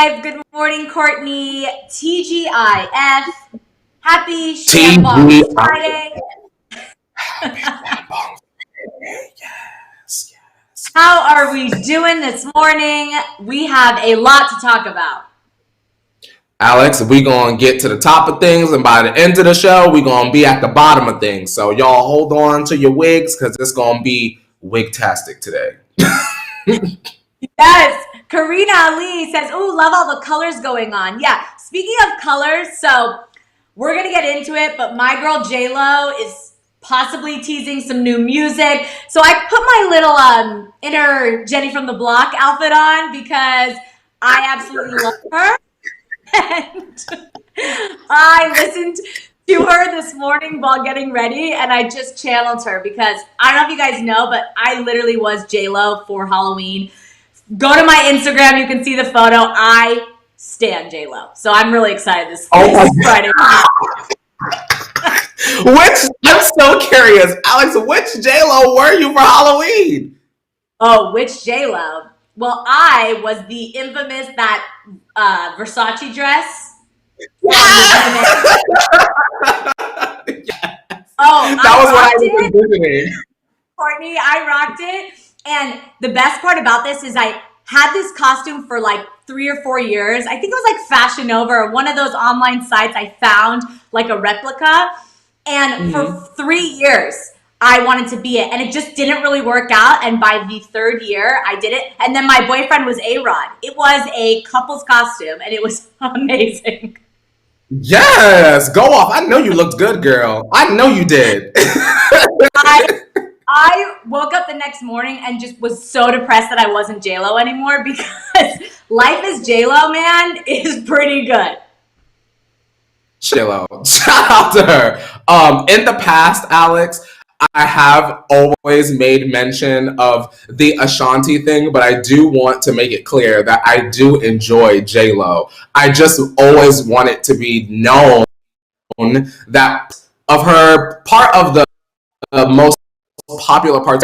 live. Good morning, Courtney. TGIF. Happy Shambong Friday. Yes. How are we doing this morning? We have a lot to talk about. Alex, we gonna get to the top of things, and by the end of the show, we gonna be at the bottom of things. So y'all hold on to your wigs, because it's gonna be wig-tastic today. Yes. Karina Ali says, "Ooh, love all the colors going on." Yeah. Speaking of colors, so we're gonna get into it, but my girl J-Lo is possibly teasing some new music. So I put my little inner Jenny from the Block outfit on because I absolutely love her. And I listened to her this morning while getting ready, and I just channeled her because I don't know if you guys know, but I literally was J-Lo for Halloween. Go to my Instagram, you can see the photo. I stan J-Lo. So I'm really excited this Friday. I'm so curious. Alex, which J-Lo were you for Halloween? Oh, which J-Lo? Well, I was the infamous that Versace dress. Yes! Oh, that was what I was envisioning. Courtney, I rocked it. And the best part about this is I had this costume for like 3 or 4 years. I think it was like Fashion Nova or one of those online sites. I found like a replica. And for 3 years, I wanted to be it. And it just didn't really work out. And by the 3rd year, I did it. And then my boyfriend was A-Rod. It was a couple's costume, and it was amazing. Yes, go off. I know you looked good, girl. I know you did. I woke up the next morning and just was so depressed that I wasn't J-Lo anymore because life as J-Lo, man, is pretty good. J-Lo. Shout out to her. In the past, Alex, I have always made mention of the Ashanti thing, but I do want to make it clear that I do enjoy J-Lo. I just always want it to be known that of her, part of the most popular part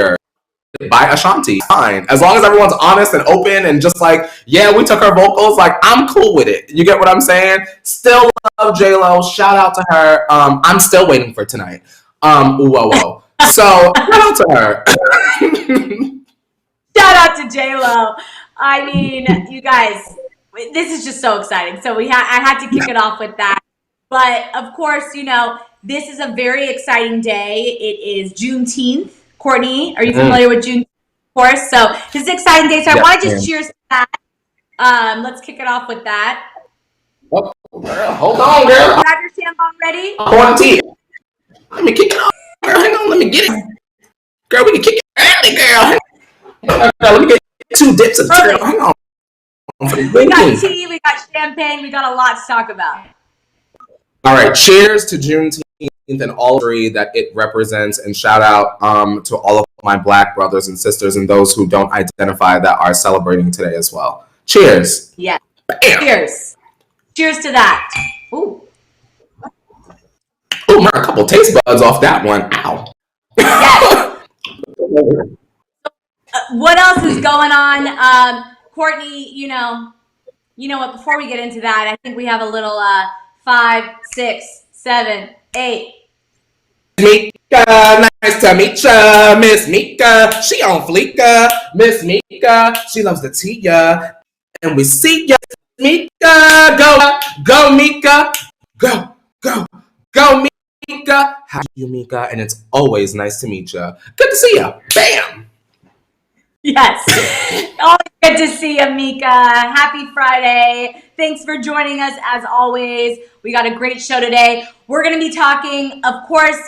by Ashanti, fine. As long as everyone's honest and open and just like, yeah, we took her vocals, like, I'm cool with it. You get what I'm saying? Still love J-Lo. Shout out to her. I'm still waiting for tonight. Whoa. So shout out to her. Shout out to J-Lo. I mean, you guys, this is just so exciting. So I had to kick it off with that. But of course, you know, this is a very exciting day. It is Juneteenth. Courtney, are you familiar with Juneteenth? Of course. So this is an exciting day. So I want to just cheers to that. Let's kick it off with that. Oh, girl, hold on, girl. You have your shambong ready? Quarantine. Let me kick it off. Girl, hang on, let me get it. Girl, we can kick it early, girl. Let me get 2 dips of the girl. Hang on. We got tea, we got champagne, we got a lot to talk about. All right, cheers to Juneteenth and all three that it represents, and shout out to all of my Black brothers and sisters and those who don't identify that are celebrating today as well. Cheers. Yeah. Cheers. Cheers to that. Ooh. Ooh, a couple taste buds off that one. Ow. Yes. What else is going on? Courtney, you know what, before we get into that, I think we have a little 5, 6, 7, 8. Mika, nice to meet ya. Miss Mika, she on fleeka. Miss Mika, she loves the tea ya. And we see ya. Mika, go Mika. Go Mika. How are you, Mika? And it's always nice to meet ya. Good to see ya. Bam. Yes. Always good to see you, Mika. Happy Friday. Thanks for joining us as always. We got a great show today. We're going to be talking, of course,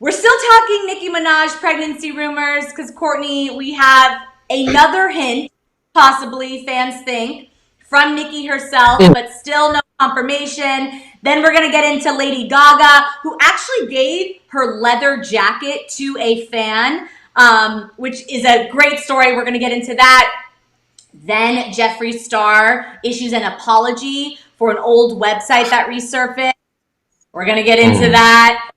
we're still talking Nicki Minaj pregnancy rumors because, Courtney, we have another hint, possibly, fans think, from Nicki herself, but still no confirmation. Then we're going to get into Lady Gaga, who actually gave her leather jacket to a fan, which is a great story. We're going to get into that. Then Geoffrey Star issues an apology for an old website that resurfaced. We're going to get into that.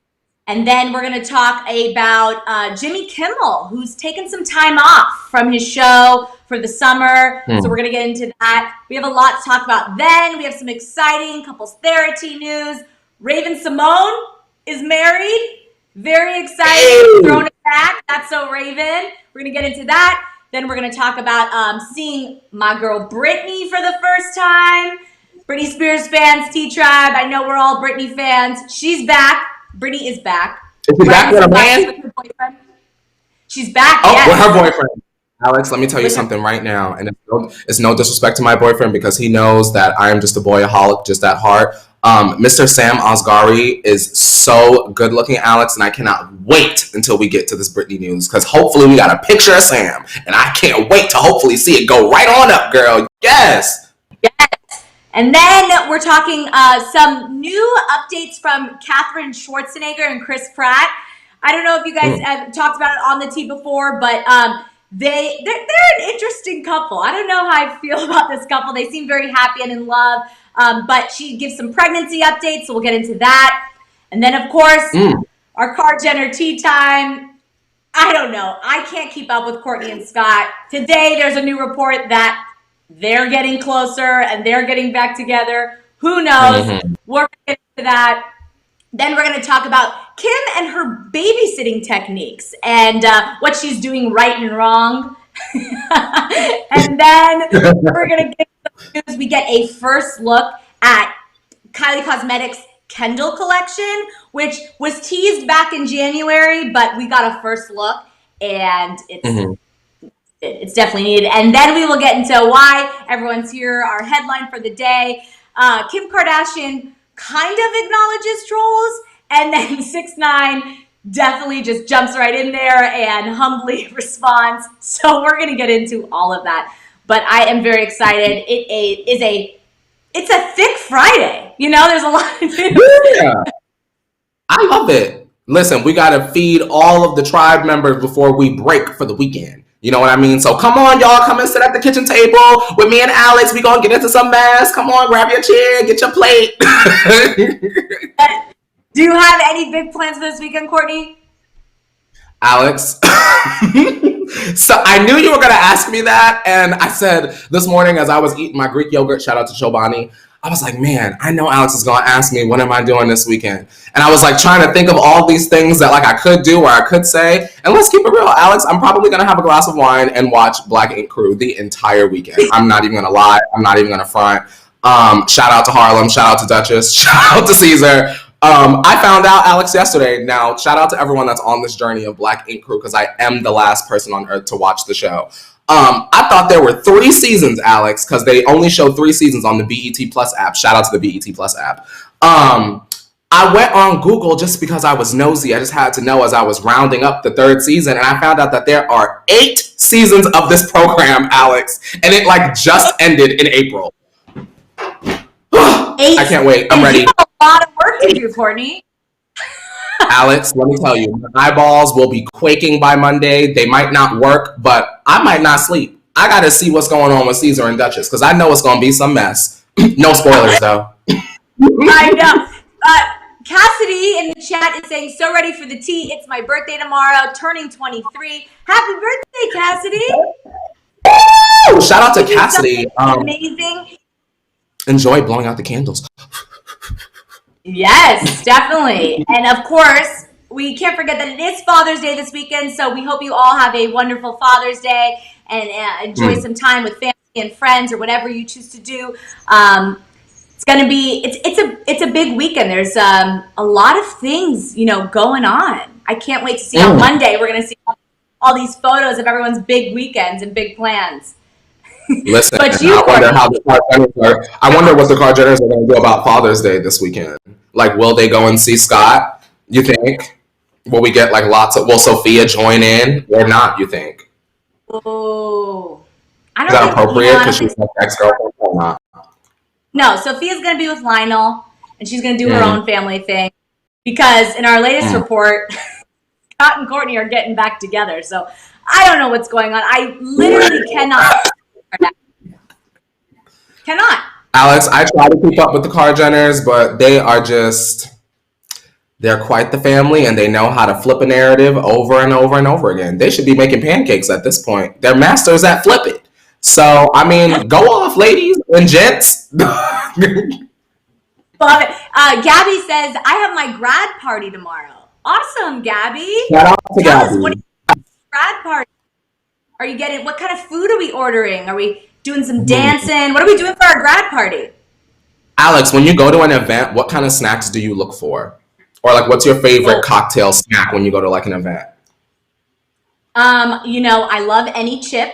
And then we're going to talk about Jimmy Kimmel, who's taken some time off from his show for the summer. So we're going to get into that. We have a lot to talk about then. We have some exciting couples therapy news. Raven Symone is married. Very exciting. Throwing it back. That's so Raven. We're going to get into that. Then we're going to talk about seeing my girl Britney for the first time. Britney Spears fans, T-Tribe. I know we're all Britney fans. She's back. Britney is back. Is she back with a man? She's back, yes. With her boyfriend. Alex, let me tell you something right now. And it's no disrespect to my boyfriend because he knows that I am just a boyaholic, just at heart. Mr. Sam Asghari is so good looking, Alex, and I cannot wait until we get to this Britney news because hopefully we got a picture of Sam. And I can't wait to hopefully see it go right on up, girl. Yes. Yes. And then we're talking some new updates from Katherine Schwarzenegger and Chris Pratt. I don't know if you guys have talked about it on the T before, but they're an interesting couple. I don't know how I feel about this couple. They seem very happy and in love, but she gives some pregnancy updates, so we'll get into that. And then, of course, our Kar Jenner tea time. I don't know. I can't keep up with Courtney and Scott. Today, there's a new report that they're getting closer and they're getting back together. Who knows? We're going to get into that. Then we're going to talk about Kim and her babysitting techniques and what she's doing right and wrong. And then we're going to get some news. We get a first look at Kylie Cosmetics' Kendall collection, which was teased back in January, but we got a first look and it's definitely needed. And then we will get into why everyone's here, our headline for the day. Kim Kardashian kind of acknowledges trolls, and then 6ix9ine definitely just jumps right in there and humbly responds. So we're going to get into all of that. But I am very excited. It's a thick Friday. You know, there's a lot to do. Yeah. I love it. Listen, we got to feed all of the tribe members before we break for the weekend. You know what I mean? So come on, y'all. Come and sit at the kitchen table with me and Alex. We gonna get into some mess. Come on, grab your chair, get your plate. Do you have any big plans for this weekend, Courtney? Alex, so I knew you were gonna ask me that, and I said this morning as I was eating my Greek yogurt, shout out to Chobani, I was like, man, I know Alex is gonna ask me, what am I doing this weekend? And I was like trying to think of all these things that like I could do or I could say. And let's keep it real, Alex, I'm probably gonna have a glass of wine and watch Black Ink Crew the entire weekend. I'm not even gonna lie, I'm not even gonna front. Shout out to Harlem, shout out to Duchess, shout out to Caesar. I found out, Alex, yesterday. Now, shout out to everyone that's on this journey of Black Ink Crew because I am the last person on earth to watch the show. I thought there were 3 seasons, Alex, because they only show 3 seasons on the BET Plus app. Shout out to the BET Plus app. I went on Google just because I was nosy. I just had to know as I was rounding up the 3rd season, and I found out that there are 8 seasons of this program, Alex, and it like just ended in April. 8. I can't wait. I'm ready. You have a lot of work to do, Courtney. Alex, let me tell you, my eyeballs will be quaking by Monday. They might not work, but I might not sleep. I got to see what's going on with Caesar and Duchess because I know it's going to be some mess. No spoilers, though. I know. Cassidy in the chat is saying, so ready for the tea. It's my birthday tomorrow, turning 23. Happy birthday, Cassidy. Woo! Shout out to Cassidy. Amazing. Enjoy blowing out the candles. Yes, definitely. And of course, we can't forget that it is Father's Day this weekend, so we hope you all have a wonderful Father's Day and enjoy some time with family and friends or whatever you choose to do. It's gonna be it's a big weekend. There's a lot of things, you know, going on. I can't wait to see on Monday. We're gonna see all these photos of everyone's big weekends and big plans. Listen, but you, I wonder how the Kardashians are. I wonder what the Kardashians are going to do about Father's Day this weekend. Like, will they go and see Scott? You think? Will we get like lots of? Will Sophia join in or not? You think? Oh, I don't. Is that appropriate because she's like ex-girlfriend or not? No, Sophia's going to be with Lionel, and she's going to do her own family thing. Because in our latest report, Scott and Courtney are getting back together. So I don't know what's going on. I literally cannot. Cannot. Alex, I try to keep up with the Kar Jenners, but they are just They're quite the family, and they know how to flip a narrative over and over and over again. They should be making pancakes at this point. They're masters at flip it. So, I mean, go off, ladies and gents. Love it. Gabby says, I have my grad party tomorrow. Awesome, Gabby. Shout out to Tell Gabby. us, what is your grad party? Are you getting, what kind of food are we ordering? Are we doing some dancing? What are we doing for our grad party? Alex, when you go to an event, what kind of snacks do you look for? Or like, what's your favorite cocktail snack when you go to like an event? You know, I love any chip.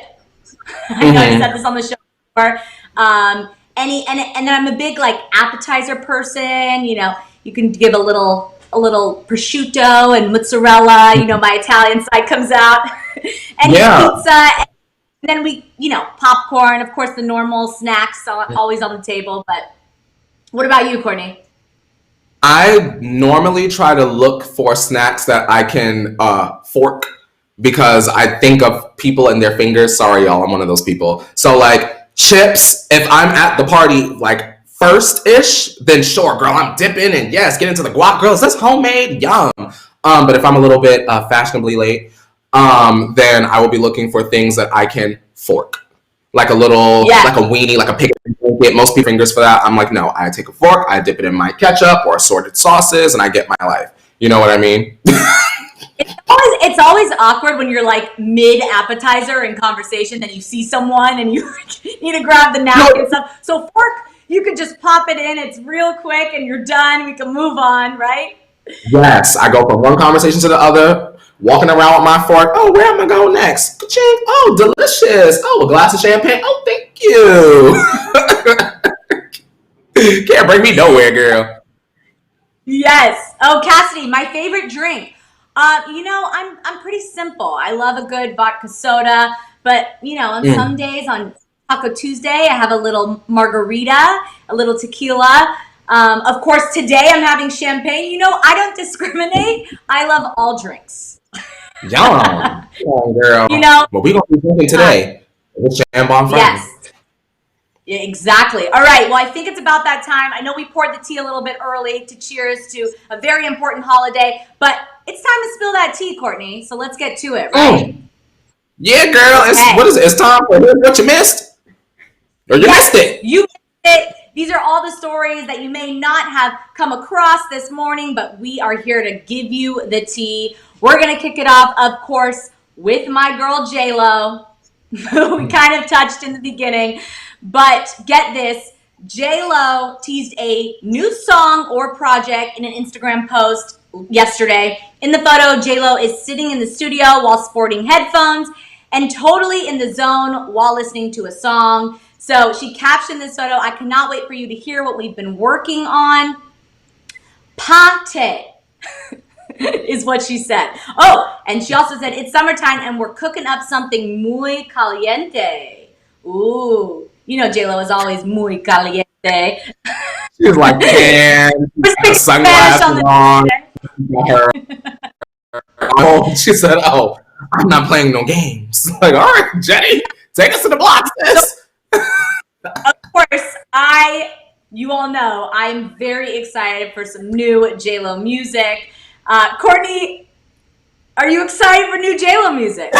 I know I said this on the show before. And then I'm a big like appetizer person. You know, you can give a little prosciutto and mozzarella. You know, my Italian side comes out. And pizza. And then we, you know, popcorn. Of course, the normal snacks always on the table. But what about you, Courtney? I normally try to look for snacks that I can fork, because I think of people and their fingers. Sorry, y'all, I'm one of those people. So like chips, if I'm at the party like first-ish, then sure, girl, I'm dipping and yes, get into the guac. Girl, is this homemade? Yum. But if I'm a little bit fashionably late, then I will be looking for things that I can fork. Like a little, like a weenie, like a pig. Get most people fingers for that. I'm like, no, I take a fork, I dip it in my ketchup or assorted sauces, and I get my life. You know what I mean? It's always awkward when you're like mid appetizer in conversation, and you see someone and you need to grab the napkin and stuff. So fork, you could just pop it in. It's real quick, and you're done. We can move on, right? Yes, I go from one conversation to the other, walking around with my fork. Oh, where am I going next? Ka-ching. Oh, delicious. Oh, a glass of champagne. Oh, thank you. Can't bring me nowhere, girl. Yes. Oh, Cassidy, my favorite drink. You know, I'm pretty simple. I love a good vodka soda, but you know, on some days, on Taco Tuesday, I have a little margarita, a little tequila. Of course, today I'm having champagne. You know, I don't discriminate. I love all drinks. Yum. Girl. You know, but we're going to be drinking today. It's Jambon Friday. Yes. Yeah, exactly. All right. Well, I think it's about that time. I know we poured the tea a little bit early to cheers to a very important holiday, but it's time to spill that tea, Courtney. So let's get to it, right? Yeah, girl. What is it? It's time for what you missed. Or you missed it. You missed it. These are all the stories that you may not have come across this morning, but we are here to give you the tea. We're going to kick it off, of course, with my girl, J-Lo, who we kind of touched in the beginning. But get this, J-Lo teased a new song or project in an Instagram post yesterday. In the photo, J-Lo is sitting in the studio while sporting headphones and totally in the zone while listening to a song. So she captioned this photo, I cannot wait for you to hear what we've been working on. Pate is what she said. Oh, and she also said, it's summertime and we're cooking up something muy caliente. Ooh. You know, J-Lo is always muy caliente. She was like, man, sunglasses on. Oh, she said, oh, I'm not playing no games. Like, all right, Jenny, take us to the block, sis. Of course, you all know, I'm very excited for some new J-Lo music. Courtney, are you excited for new J-Lo music?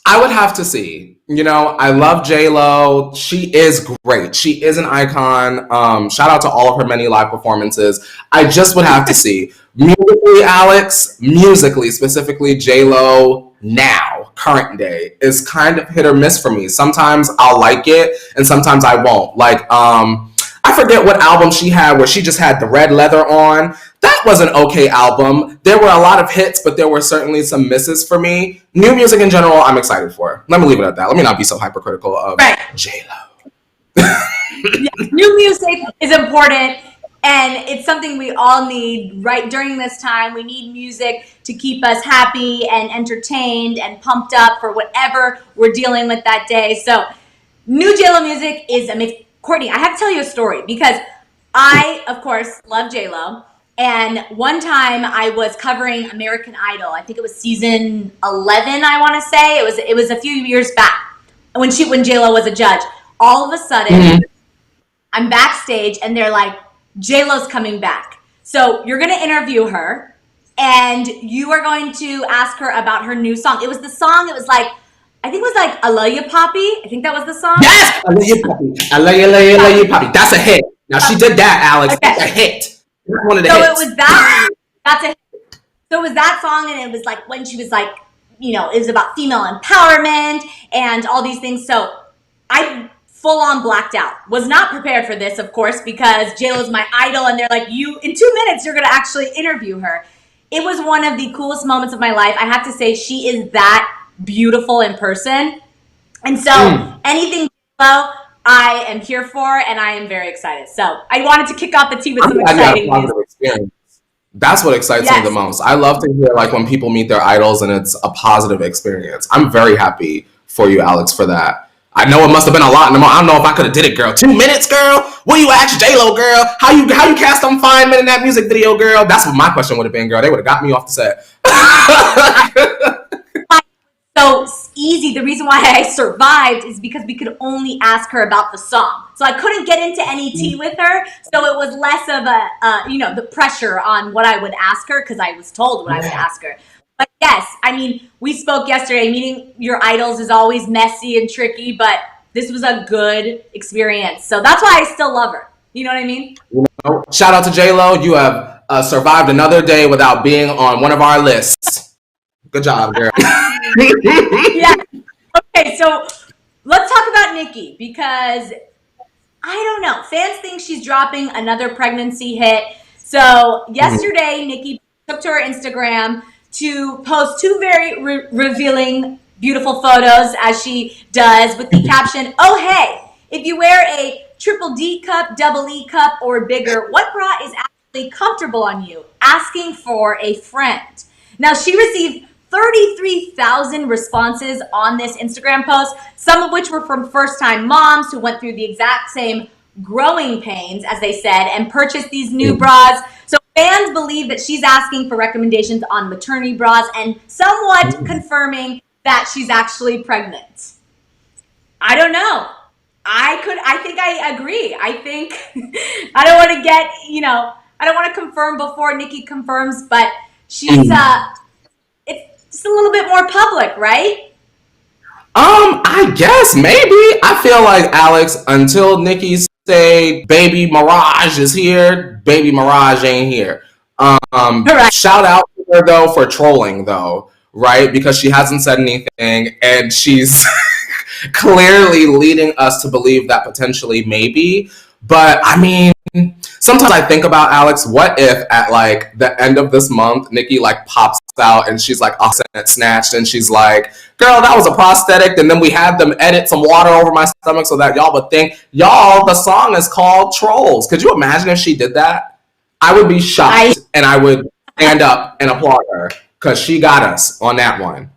I would have to see. You know, I love J-Lo. She is great. She is an icon. Shout out to all of her many live performances. I just would have to see. Musically, Alex, specifically J-Lo now, current day, is kind of hit or miss for me. Sometimes I'll like it and sometimes I won't. Like, I forget what album she had where she just had the red leather on. That was an okay album. There were a lot of hits, but there were certainly some misses for me. New music in general, I'm excited for. Let me leave it at that. Let me not be so hypercritical of J-Lo. New music is important, and it's something we all need right during this time. We need music to keep us happy and entertained and pumped up for whatever we're dealing with that day. So new J-Lo music is amazing. Courtney, I have to tell you a story because I, of course, love J-Lo. And one time I was covering American Idol. I think it was season 11, I want to say. It was a few years back when J-Lo was a judge. All of a sudden, I'm backstage and they're like, J-Lo's coming back. So you're going to interview her, and you are going to ask her about her new song. It was the song, it was like, I think it was like I Love You Poppy. I think that was the song. Yes! I love you, Poppy. I love you, love you, love you, Poppy. That's a hit. Now, she did that, Alex. Okay. That's a hit. That's one of the So hits. it was that. That's a hit. So it was that song, and it was like when she was like, you know, it was about female empowerment and all these things. So I full on blacked out. Was not prepared for this, of course, because JLo's my idol, and they're like, you, in 2 minutes, you're going to actually interview her. It was one of the coolest moments of my life. I have to say, she is that beautiful in person. And so anything JLo, I am here for, and I am very excited. So I wanted to kick off the tea with some exciting news. Experience. That's what excites me the most. I love to hear like when people meet their idols and it's a positive experience. I'm very happy for you, Alex, for that. I know it must have been a lot. I don't know if I could have did it, girl. 2 minutes, girl. What do you ask J-Lo, girl? How you cast them fine men in that music video, girl? That's what my question would have been, girl. They would have got me off the set. So easy. The reason why I survived is because we could only ask her about the song. So I couldn't get into any tea with her. So it was less of a, the pressure on what I would ask her, because I was told what I would ask her. But yes, I mean, we spoke yesterday. Meeting your idols is always messy and tricky, but this was a good experience. So that's why I still love her. You know what I mean? Shout out to J-Lo. You have survived another day without being on one of our lists. Good job, girl. Yeah. Okay, so let's talk about Nicki, because I don't know. Fans think she's dropping another pregnancy hit. So yesterday, Nicki took to her Instagram to post two very revealing, beautiful photos, as she does, with the caption, "Oh, hey, if you wear a triple D cup, double E cup, or bigger, what bra is actually comfortable on you? Asking for a friend." Now, she received 33,000 responses on this Instagram post, some of which were from first-time moms who went through the exact same growing pains, as they said, and purchased these new bras. So fans believe that she's asking for recommendations on maternity bras and somewhat confirming that she's actually pregnant. I don't know. I think I agree. I think I don't want to get, I don't want to confirm before Nicki confirms, but she's it's just a little bit more public, right? I guess maybe. I feel like, Alex, until Nicki say Baby Mirage is here, Baby Mirage ain't here. Correct. Shout out to her though for trolling though, right? Because she hasn't said anything and she's clearly leading us to believe that potentially maybe. But I mean, sometimes I think about, Alex, what if at like the end of this month, Nicki like pops out and she's like 100% snatched and she's like, girl, that was a prosthetic, and then we had them edit some water over my stomach so that y'all would think, the song is called Trollz. Could you imagine if she did that? I would be shocked and I would stand up and applaud her because she got us on that one.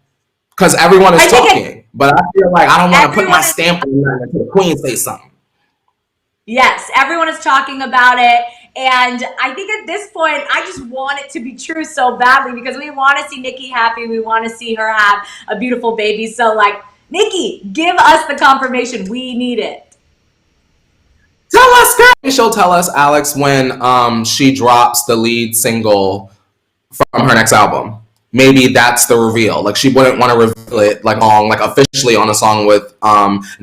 Because everyone is talking, but I feel like I don't want to put my stamp on that until the queen say something. Yes, everyone is talking about it. And I think at this point, I just want it to be true so badly, because we want to see Nicki happy. We want to see her have a beautiful baby. So, like, Nicki, give us the confirmation. We need it. Tell us, girl. She'll tell us, Alex, when she drops the lead single from her next album. Maybe that's the reveal. Like, she wouldn't want to reveal it like officially on a song with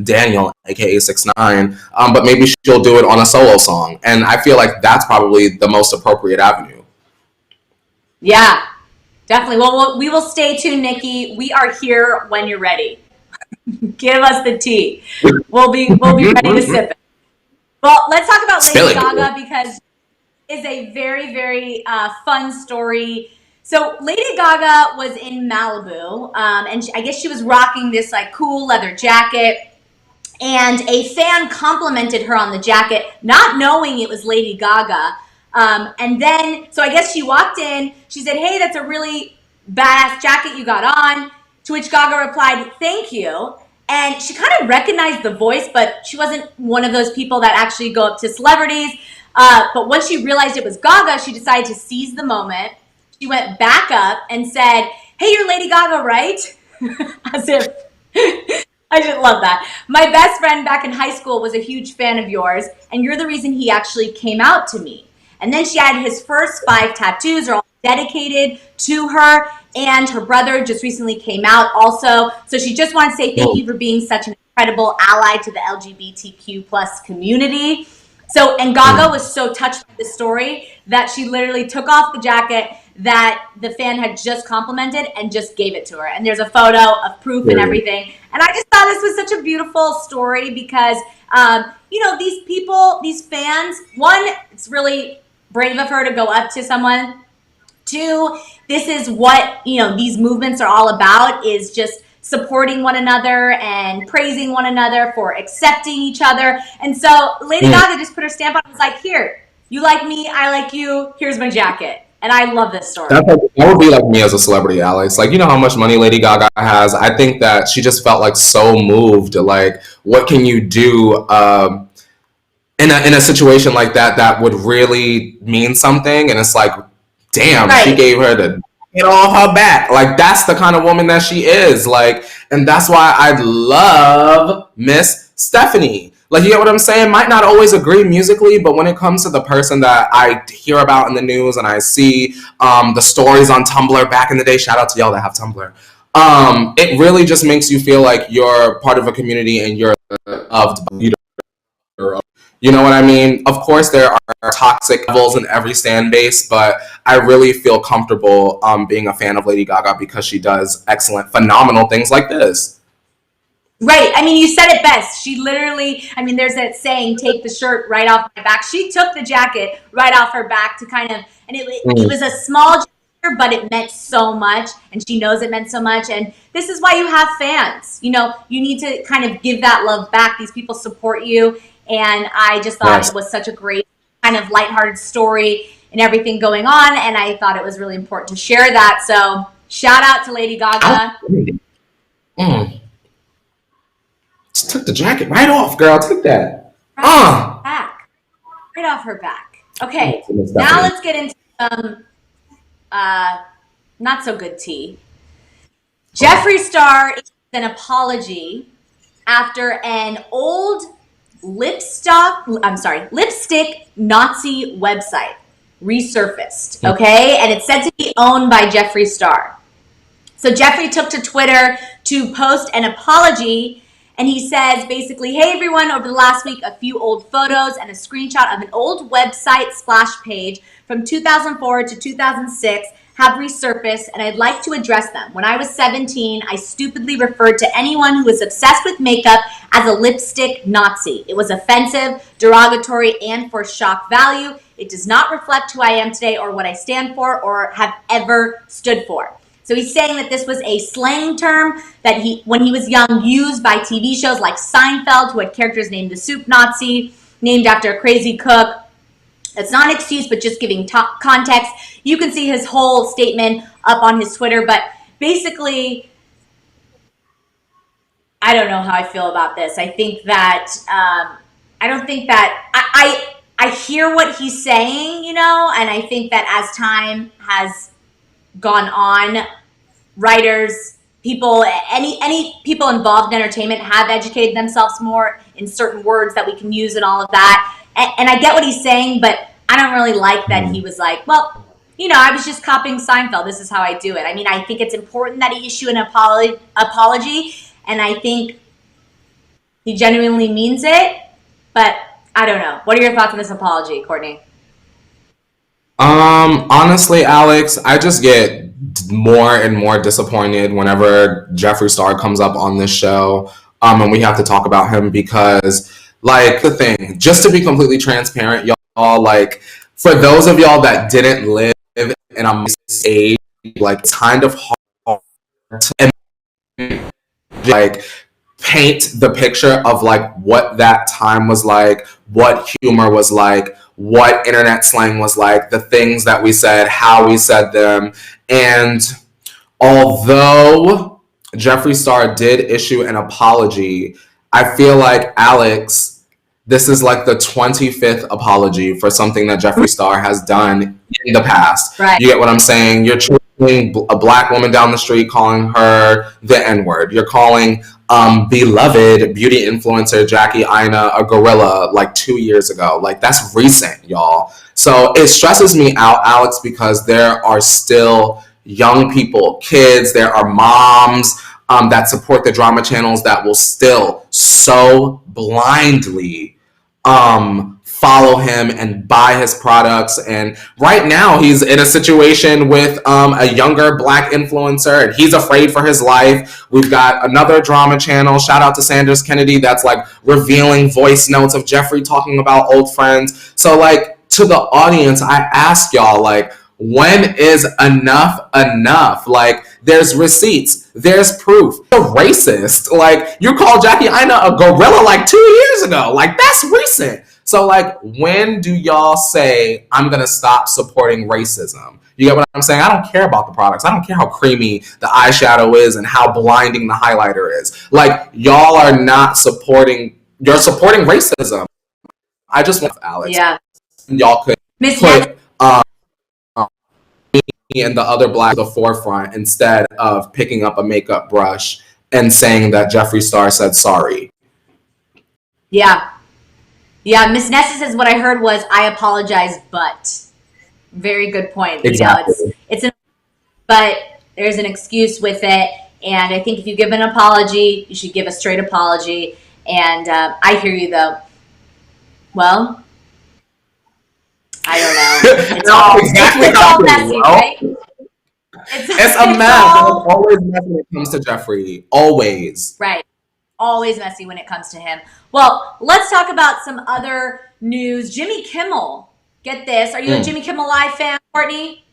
Daniel, aka 6ix9ine, but maybe she'll do it on a solo song. And I feel like that's probably the most appropriate avenue. Yeah, definitely. Well, we will stay tuned, Nicki. We are here when you're ready. Give us the tea. We'll be ready to sip it. Well, let's talk about Lady Gaga, because it's a very, very fun story. So Lady Gaga was in Malibu, and I guess she was rocking this like cool leather jacket, and a fan complimented her on the jacket, not knowing it was Lady Gaga. And then, so I guess she walked in, she said, "Hey, that's a really badass jacket you got on," to which Gaga replied, "Thank you." And she kind of recognized the voice, but she wasn't one of those people that actually go up to celebrities. But once she realized it was Gaga, she decided to seize the moment. She went back up and said, "Hey, you're Lady Gaga, right?" As if I just love that. My best friend back in high school was a huge fan of yours, and you're the reason he actually came out to me. And then she had his first 5 tattoos are all dedicated to her, and her brother just recently came out also. So she just wanted to say thank you for being such an incredible ally to the LGBTQ plus community. So, and Gaga was so touched by the story that she literally took off the jacket that the fan had just complimented and just gave it to her. And there's a photo of proof and everything. And I just thought this was such a beautiful story because, these people, these fans, one, it's really brave of her to go up to someone. 2, this is what, these movements are all about, is just supporting one another and praising one another for accepting each other. And so Lady Gaga just put her stamp on it. Was like, here, you like me, I like you, here's my jacket. And I love this story. That would be like me as a celebrity, Alex. Like, you know how much money Lady Gaga has? I think that she just felt like so moved. Like, what can you do in a situation like that would really mean something? And it's like, damn, she gave her the get all her back. Like, that's the kind of woman that she is. Like, and that's why I love Miss Stephanie. Like, you get what I'm saying? Might not always agree musically, but when it comes to the person that I hear about in the news and I see the stories on Tumblr back in the day, shout out to y'all that have Tumblr, it really just makes you feel like you're part of a community and you're loved. You know what I mean? Of course, there are toxic levels in every stan base, but I really feel comfortable being a fan of Lady Gaga because she does excellent, phenomenal things like this. Right. I mean, you said it best. She literally, there's that saying, take the shirt right off my back. She took the jacket right off her back to kind of, and it was a small gesture, but it meant so much. And she knows it meant so much. And this is why you have fans. You need to kind of give that love back. These people support you. And I just thought it was such a great kind of lighthearted story and everything going on. And I thought it was really important to share that. So shout out to Lady Gaga. Just took the jacket right off, girl. Take that. Back. Right off her back. Okay, now let's get into some not so good tea. Geoffrey Star is an apology after an old lipstick Nazi website resurfaced. Okay, and it's said to be owned by Geoffrey Star. So Geoffrey took to Twitter to post an apology. And he says, basically, hey, everyone, over the last week, a few old photos and a screenshot of an old website splash page from 2004 to 2006 have resurfaced, and I'd like to address them. When I was 17, I stupidly referred to anyone who was obsessed with makeup as a lipstick Nazi. It was offensive, derogatory, and for shock value. It does not reflect who I am today or what I stand for or have ever stood for. So he's saying that this was a slang term that when he was young, used by TV shows like Seinfeld, who had characters named the Soup Nazi, named after a crazy cook. It's not an excuse, but just giving context. You can see his whole statement up on his Twitter, but basically, I don't know how I feel about this. I think that, I hear what he's saying, and I think that as time has gone on, writers, people, any people involved in entertainment have educated themselves more in certain words that we can use and all of that. And I get what he's saying, but I don't really like that he was like, well, I was just copying Seinfeld. This is how I do it. I think it's important that he issue an apology, and I think he genuinely means it, but I don't know. What are your thoughts on this apology, Courtney? Honestly, Alex, I just get more and more disappointed whenever Geoffrey Star comes up on this show, and we have to talk about him because, like, the thing, just to be completely transparent, y'all, like, for those of y'all that didn't live in a age, like, it's kind of hard to, like, paint the picture of, like, what that time was like, what humor was like, what internet slang was like, the things that we said, how we said them. And although Geoffrey Star did issue an apology, I feel like, Alex, this is like the 25th apology for something that Geoffrey Star has done in the past. Right. You get what I'm saying? You're treating a black woman down the street, calling her the N-word. You're calling beloved beauty influencer Jackie Aina a gorilla like 2 years ago. Like, that's recent, y'all. So it stresses me out, Alex, because there are still young people, kids, there are moms that support the drama channels that will still so blindly follow him and buy his products. And right now he's in a situation with a younger Black influencer, and he's afraid for his life. We've got another drama channel, shout out to Sanders Kennedy, that's like revealing voice notes of Geoffrey talking about old friends. So like, to the audience, I ask y'all, like, when is enough enough? Like, there's receipts, there's proof. You're racist. Like, you called Jackie Aina a gorilla like 2 years ago. Like, that's recent. So like, when do y'all say, I'm gonna stop supporting racism? You get what I'm saying? I don't care about the products. I don't care how creamy the eyeshadow is and how blinding the highlighter is. Like, y'all are not supporting, you're supporting racism. I just want Alex. Yeah. Y'all could put me and the other Black at the forefront instead of picking up a makeup brush and saying that Jeffree Star said sorry. Yeah. Yeah, Miss Nessa says what I heard was, I apologize, but. Very good point. Exactly. You know, but there's an excuse with it. And I think if you give an apology, you should give a straight apology. And I hear you, though. Well, I don't know. It's all messy, right? It's a mess. It's always messy when it comes to Geoffrey. Always. Right. Always messy when it comes to him. Well, let's talk about some other news. Jimmy Kimmel. Get this. Are you a Jimmy Kimmel Live fan, Courtney?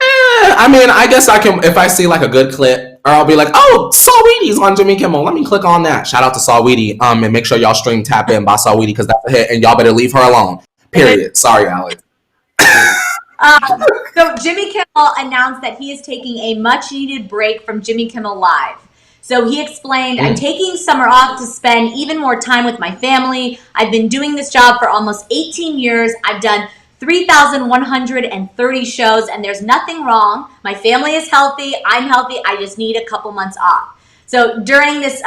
I mean, I guess I can, if I see like a good clip, or I'll be like, oh, Saweetie's on Jimmy Kimmel. Let me click on that. Shout out to Saweetie. And make sure y'all stream Tap In by Saweetie, because that's a hit, and y'all better leave her alone. Period. Sorry, Alex. So Jimmy Kimmel announced that he is taking a much-needed break from Jimmy Kimmel Live. So he explained, I'm taking summer off to spend even more time with my family. I've been doing this job for almost 18 years. I've done 3,130 shows, and there's nothing wrong. My family is healthy. I'm healthy. I just need a couple months off. So during this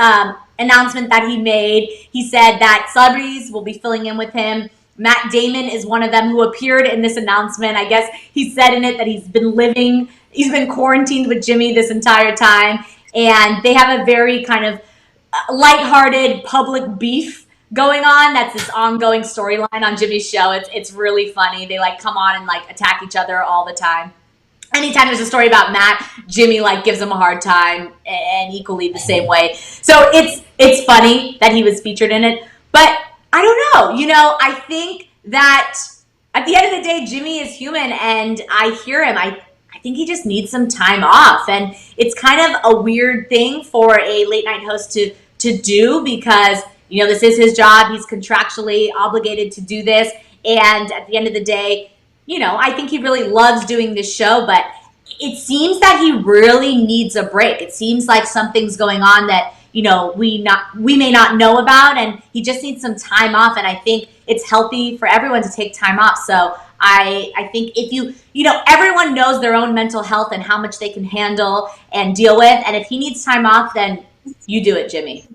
announcement that he made, he said that celebrities will be filling in with him. Matt Damon is one of them who appeared in this announcement. I guess he said in it that he's been quarantined with Jimmy this entire time. And they have a very kind of lighthearted public beef going on. That's this ongoing storyline on Jimmy's show. It's really funny. They like come on and like attack each other all the time. Anytime there's a story about Matt, Jimmy like gives him a hard time, and equally the same way. So it's funny that he was featured in it. But I don't know. You know, I think that at the end of the day, Jimmy is human, and I hear him. I think he just needs some time off. And it's kind of a weird thing for a late night host to do, because, you know, this is his job. He's contractually obligated to do this. And at the end of the day, you know, I think he really loves doing this show, but it seems that he really needs a break. It seems like something's going on that, you know, we may not know about, and he just needs some time off. And I think it's healthy for everyone to take time off. So I think if you know, everyone knows their own mental health and how much they can handle and deal with. And if he needs time off, then you do it, Jimmy.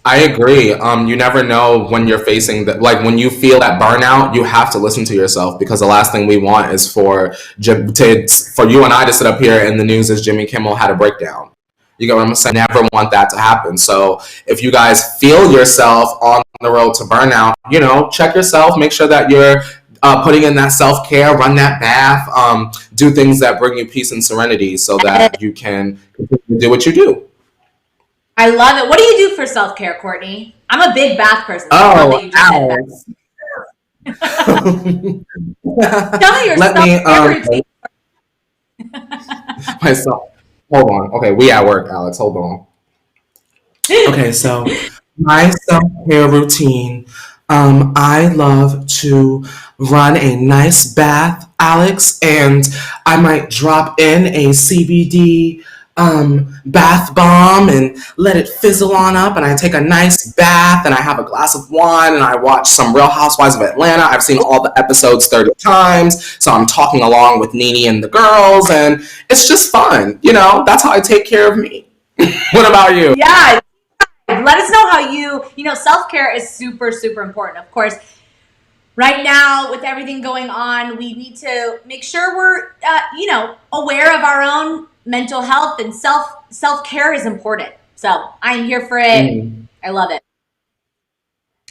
I agree. You never know when you're facing that. Like, when you feel that burnout, you have to listen to yourself, because the last thing we want is for you and I to sit up here and the news is Jimmy Kimmel had a breakdown. You get what I'm saying? Never want that to happen. So if you guys feel yourself on the road to burnout, you know, check yourself, make sure that you're putting in that self-care, run that bath, do things that bring you peace and serenity so that you can do what you do. I love it. What do you do for self-care, Courtney? I'm a big bath person. Oh, Tell me your self-care routine. Myself. Hold on. Okay, we at work, Alex. Hold on. Okay, so my self-care routine. I love to run a nice bath, Alex, and I might drop in a CBD bath bomb and let it fizzle on up, and I take a nice bath and I have a glass of wine and I watch some Real Housewives of Atlanta. I've seen all the episodes 30 times, so I'm talking along with Nene and the girls, and it's just fun. You know, that's how I take care of me. What about you? Yeah. Let us know how self-care is super, super important. Of course, right now with everything going on, we need to make sure we're, aware of our own mental health, and self-care is important. So I'm here for it. I love it.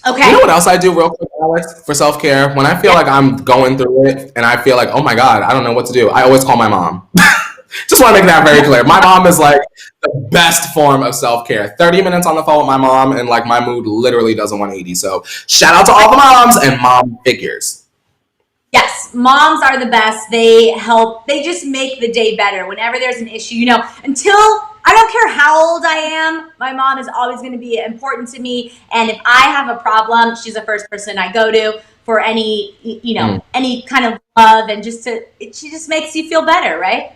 You know Okay. what else I do real quick, Alex, for self care? When I feel Yeah. like I'm going through it and I feel like, oh my God, I don't know what to do, I always call my mom. Just want to make that very clear. My mom is like the best form of self care. 30 minutes on the phone with my mom, and like my mood literally does a 180. So shout out to all the moms and mom figures. Yes, moms are the best. They help. They just make the day better. Whenever there's an issue, until I don't care how old I am, my mom is always going to be important to me. And if I have a problem, she's the first person I go to for any kind of love, and she just makes you feel better, right?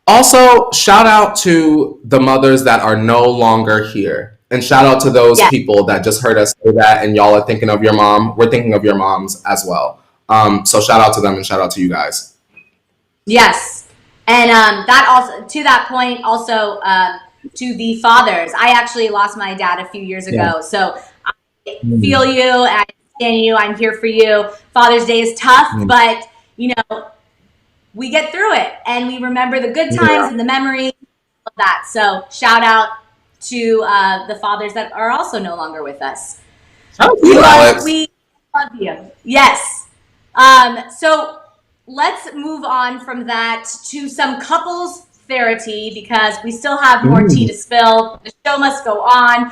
Also, shout out to the mothers that are no longer here. And shout out to those Yeah. people that just heard us say that and y'all are thinking of your mom. We're thinking of your moms as well. So shout out to them and shout out to you guys. Yes, and that also to that point also to the fathers. I actually lost my dad a few years Yeah. ago, so I feel you. I understand you. I'm here for you. Father's Day is tough, but we get through it, and we remember the good times Yeah. and the memories of that. So shout out to the fathers that are also no longer with us. Shout out to you, Alex. We love you. Yes. So let's move on from that to some couples therapy, because we still have more tea to spill. The show must go on.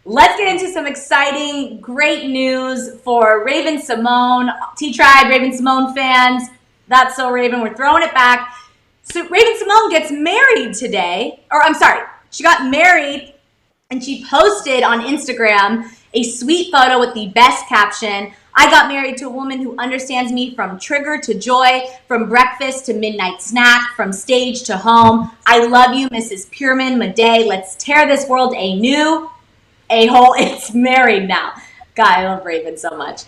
Let's get into some exciting, great news for Raven Symone, T-Tribe, Raven Symone fans. That's so Raven. We're throwing it back. So Raven Symone gets married today, or I'm sorry, she got married, and she posted on Instagram a sweet photo with the best caption: "I got married to a woman who understands me from trigger to joy, from breakfast to midnight snack, from stage to home. I love you, Mrs. Pureman Madej. Let's tear this world a new a-hole." It's married now. God, I love Raven so much.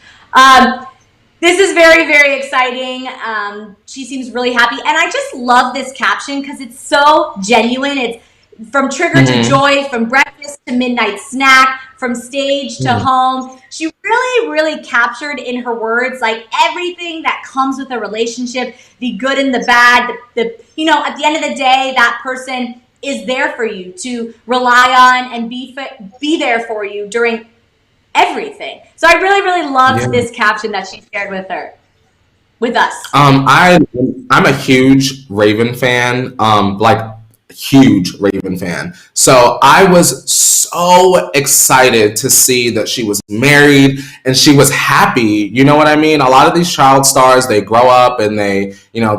This is very, very exciting. She seems really happy. And I just love this caption because it's so genuine. It's from trigger to joy, from breakfast to midnight snack, from stage to home. She really, really captured in her words like everything that comes with a relationship, the good and the bad. At the end of the day, that person is there for you to rely on and be there for you during everything. So I really, really loved this caption that she shared with us. I'm a huge Raven fan. Huge Raven fan. So I was so excited to see that she was married and she was happy. You know what I mean? A lot of these child stars, they grow up and they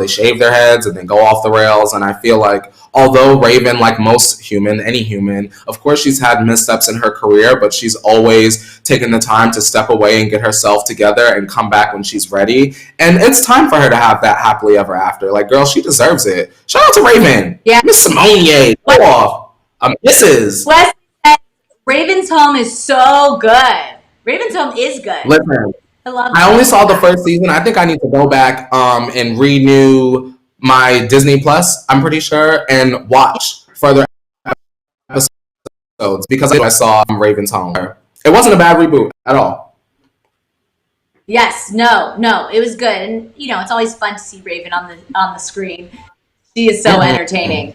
shave their heads and then go off the rails. And I feel like although Raven, like any human, of course she's had missteps in her career, but she's always taken the time to step away and get herself together and come back when she's ready. And it's time for her to have that happily ever after. Like, girl, she deserves it. Shout out to Raven. Yeah. Miss Symone. Go off. Mrs. Wes said Raven's Home is so good. Raven's Home is good. Listen, I I only saw the first season. I think I need to go back and renew my Disney Plus, I'm pretty sure, and watch further episodes because I saw Raven's Home. It wasn't a bad reboot at all. Yes, no, it was good, and it's always fun to see Raven on the screen. She is so entertaining.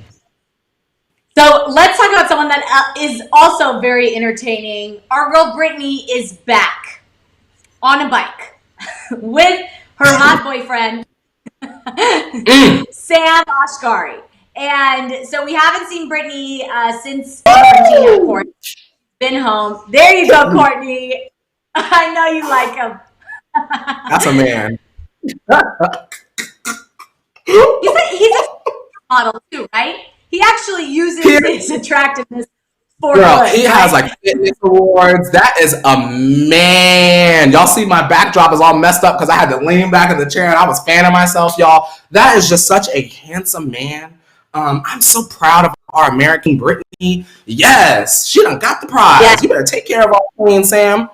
So let's talk about someone that is also very entertaining. Our girl Brittany is back on a bike with her hot boyfriend Sam Ashgari. And so we haven't seen Brittany since quarantine, of course. Been home. There you go, Courtney. I know you like him. That's a man. He's a model too, right? He actually uses his attractiveness for Girl, good. he has like fitness awards. That is a man. Y'all see my backdrop is all messed up because I had to lean back in the chair and I was fanning myself, y'all. That is just such a handsome man. I'm so proud of our American Brittany. Yes, she done got the prize. Yeah. You better take care of our queen, Sam.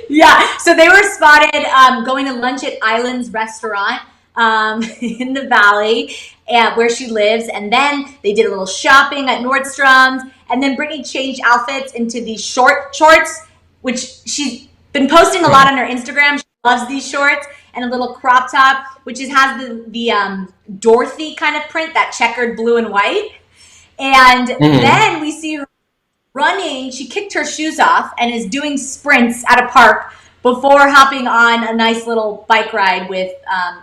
Yeah, so they were spotted going to lunch at Island's restaurant. in the valley where she lives. And then they did a little shopping at Nordstrom's. And then Britney changed outfits into these shorts, which she's been posting a lot on her Instagram. She loves these shorts. And a little crop top, which has the Dorothy kind of print, that checkered blue and white. And then we see her running. She kicked her shoes off and is doing sprints at a park before hopping on a nice little bike ride with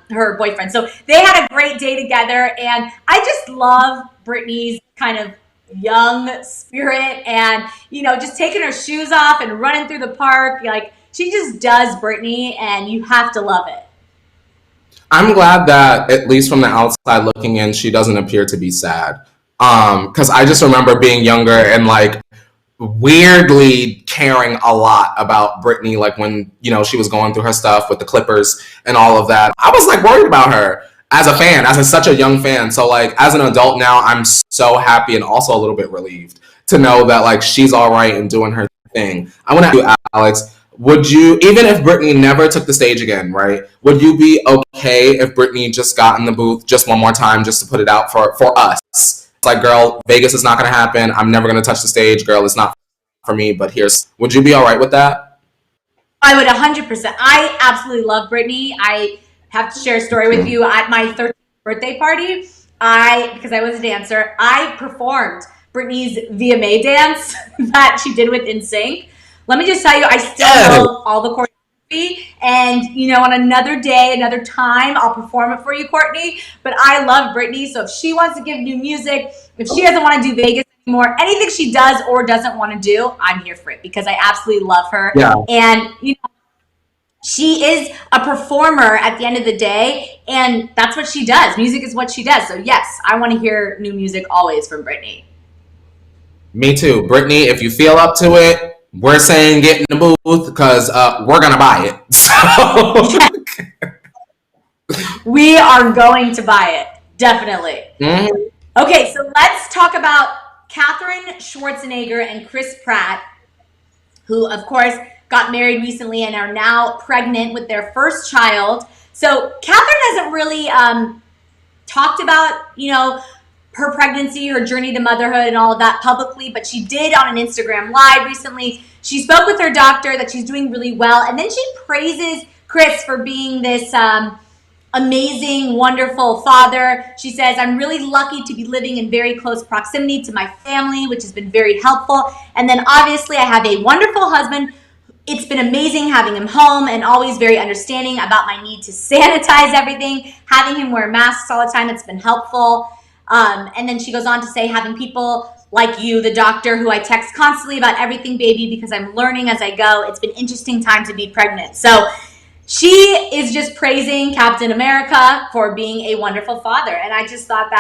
her boyfriend. So they had a great day together. And I just love Britney's kind of young spirit and, just taking her shoes off and running through the park. Like, she just does Britney, and you have to love it. I'm glad that, at least from the outside looking in, she doesn't appear to be sad. Because I just remember being younger and, like, weirdly caring a lot about Britney, like when, she was going through her stuff with the Clippers and all of that. I was, like, worried about her as a fan, such a young fan. So, like, as an adult now, I'm so happy and also a little bit relieved to know that, like, she's all right and doing her thing. I want to ask you, Alex, would you, even if Britney never took the stage again, right, would you be okay if Britney just got in the booth just one more time just to put it out for us? It's like, girl, Vegas is not going to happen. I'm never going to touch the stage. Girl, it's not for me, but would you be all right with that? I would 100%. I absolutely love Britney. I have to share a story with you. At my 13th birthday party, because I was a dancer, I performed Britney's VMA dance that she did with NSYNC. Let me just tell you, I still know all the choreography, and on another day, another time, I'll perform it for you, Courtney. But I love Britney, so if she wants to give new music, if she doesn't want to do Vegas anymore, anything she does or doesn't want to do, I'm here for it because I absolutely love her. Yeah. And she is a performer at the end of the day, and that's what she does. Music is what she does. So yes, I want to hear new music always from Britney. Me too. Britney, if you feel up to it, we're saying get in the booth because we're going to buy it. So. We are going to buy it. Definitely. Mm-hmm. Okay, so let's talk about Katherine Schwarzenegger and Chris Pratt, who, of course, got married recently and are now pregnant with their first child. So Katherine hasn't really talked about, her pregnancy, her journey to motherhood and all of that publicly, but she did on an Instagram Live recently. She spoke with her doctor that she's doing really well, and then she praises Chris for being this amazing, wonderful father. She says, I'm really lucky to be living in very close proximity to my family, which has been very helpful. And then obviously I have a wonderful husband. It's been amazing having him home and always very understanding about my need to sanitize everything, having him wear masks all the time. It's been helpful. And then she goes on to say, having people like you, the doctor, who I text constantly about everything, baby, because I'm learning as I go. It's been an interesting time to be pregnant. So she is just praising Captain America for being a wonderful father. And I just thought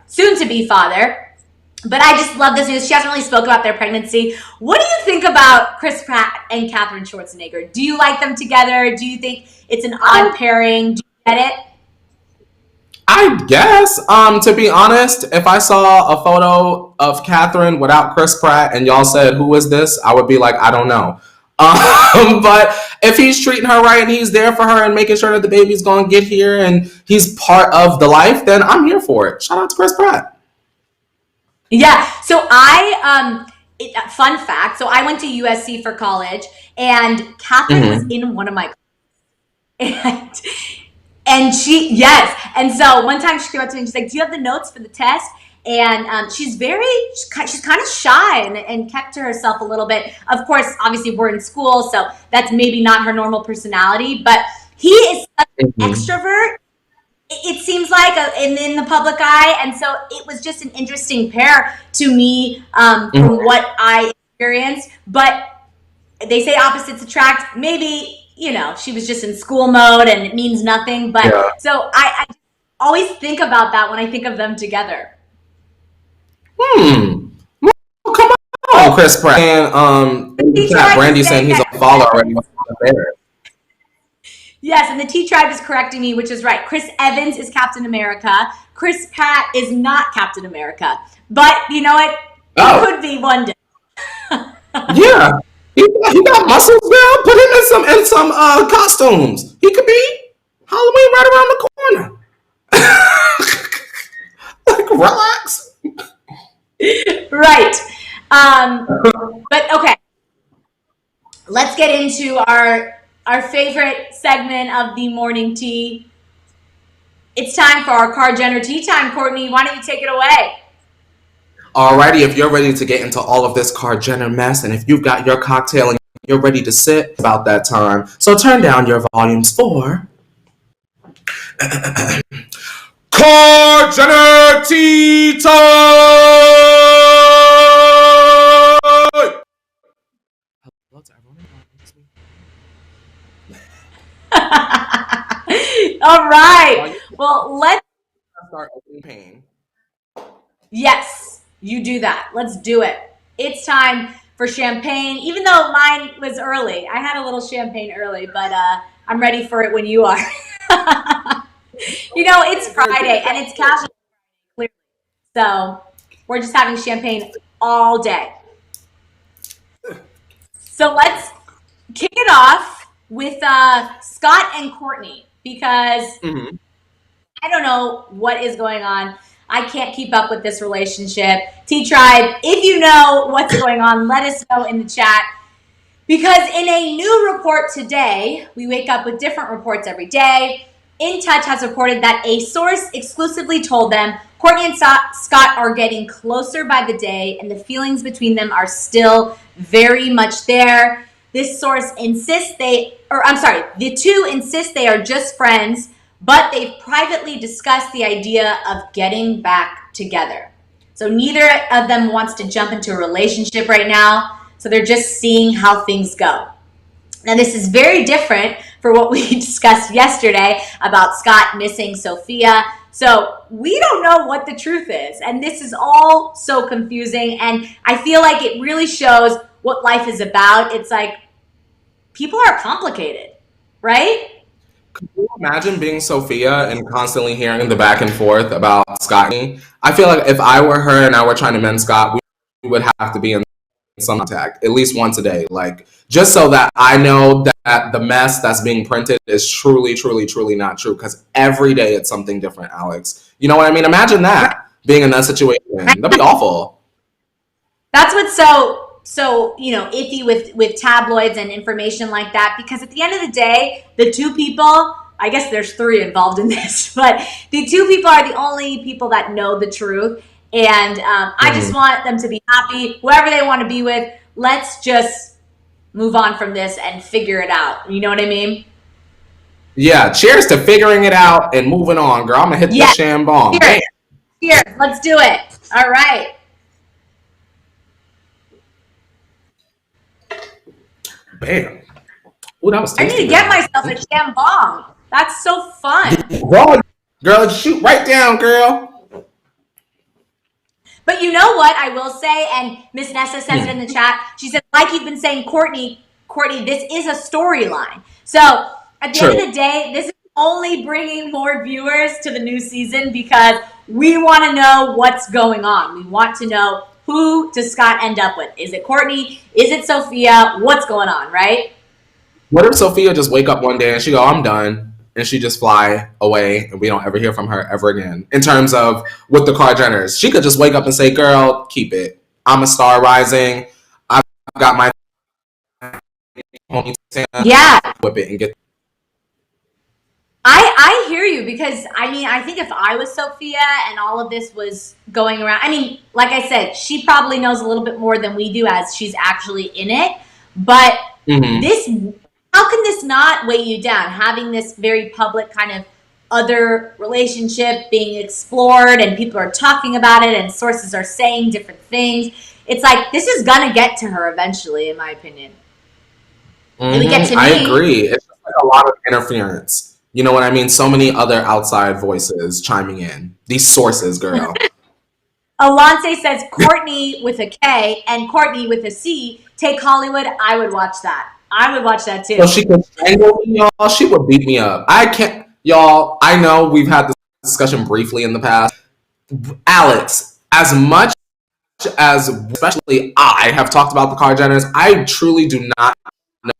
soon to be father. But I just love this news. She hasn't really spoke about their pregnancy. What do you think about Chris Pratt and Katherine Schwarzenegger? Do you like them together? Do you think it's an odd pairing? Do you get it? I guess, to be honest, if I saw a photo of Katherine without Chris Pratt and y'all said, who is this? I would be like, I don't know. But if he's treating her right and he's there for her and making sure that the baby's going to get here and he's part of the life, then I'm here for it. Shout out to Chris Pratt. Yeah. So fun fact. So I went to USC for college and Katherine was in one of my classes. And and so one time she came up to me and she's like, do you have the notes for the test? And she's kind of shy and kept to herself a little bit. Of course, obviously we're in school, so that's maybe not her normal personality, but he is such an extrovert. It seems like in the public eye. And so it was just an interesting pair to me from what I experienced. But they say opposites attract. Maybe, she was just in school mode and it means nothing. But so I always think about that when I think of them together. Well, come on, Chris Pratt. And Brandy saying he's a follower already. Yes, and the T-Tribe is correcting me, which is right. Chris Evans is Captain America. Chris Pratt is not Captain America. But you know what? It could be one day. Yeah. He got muscles, girl. Put him in some costumes. He could be. Halloween right around the corner. Like, relax. Right. But okay, let's get into our favorite segment of the morning tea. It's time for our Card Jenner tea time. Courtney, why don't you take it away? Alrighty, if you're ready to get into all of this Card Jenner mess, and if you've got your cocktail and you're ready to sit, about that time. So turn down your volumes for Card Jenner tea time. Hello to everyone. All right. Well, let's start opening pain. Yes, you do that. Let's do it. It's time for champagne, even though mine was early. I had a little champagne early, but I'm ready for it when you are. You know, it's Friday and it's casual, clearly. So we're just having champagne all day. So let's kick it off with Scott and Courtney, because I don't know what is going on. I can't keep up with this relationship. T-Tribe, if you know what's going on, let us know in the chat. Because in a new report today, we wake up with different reports every day. In Touch has reported that a source exclusively told them Courtney and Scott are getting closer by the day, and the feelings between them are still very much there. This source insists the two insist they are just friends, but they've privately discussed the idea of getting back together. So neither of them wants to jump into a relationship right now, so they're just seeing how things go. Now, this is very different for what we discussed yesterday about Scott missing Sophia. So we don't know what the truth is, and this is all so confusing, and I feel like it really shows what life is about. It's like, people are complicated, right? Could you imagine being Sophia and constantly hearing the back and forth about Scott? I feel like if I were her and I were trying to mend Scott, we would have to be in some contact at least once a day, like, just so that I know that the mess that's being printed is truly, truly, truly not true. Because every day it's something different, Alex. You know what I mean? Imagine that, being in that situation. That'd be awful. That's what's so iffy with tabloids and information like that, because at the end of the day, the two people, I guess there's three involved in this, but the two people are the only people that know the truth. And I just want them to be happy, whoever they want to be with. Let's just move on from this and figure it out. You know what I mean? Yeah, cheers to figuring it out and moving on, girl. I'm gonna hit this shambong. Cheers. Cheers. Let's do it. All right. Bam. Ooh, that was tasty. I need to get myself a shambong. That's so fun. Girl, shoot right down, girl. But you know what I will say, and Miss Nessa says it in the chat. She said, like you've been saying, Courtney, this is a storyline. So at the end of the day, this is only bringing more viewers to the new season because we want to know what's going on. We want to know, who does Scott end up with? Is it Courtney? Is it Sophia? What's going on, right? What if Sophia just wake up one day and she go, I'm done, and she just fly away and we don't ever hear from her ever again? In terms of with the Card Jenners, she could just wake up and say, girl, keep it. I'm a star rising. I've got my whip it and get. I hear you, because I think if I was Sophia and all of this was going around, like I said, she probably knows a little bit more than we do as she's actually in it. But how can this not weigh you down? Having this very public kind of other relationship being explored, and people are talking about it, and sources are saying different things. It's like, this is gonna get to her eventually, in my opinion. And we get to me. I agree. It's just like a lot of interference. You know what I mean? So many other outside voices chiming in. These sources, girl. Alonce says Courtney with a K and Courtney with a C. Take Hollywood. I would watch that. I would watch that too. So she could strangle me, y'all. She would beat me up. I can't, y'all. I know we've had this discussion briefly in the past. Alex, as much as especially I have talked about the Card Jenners, I truly do not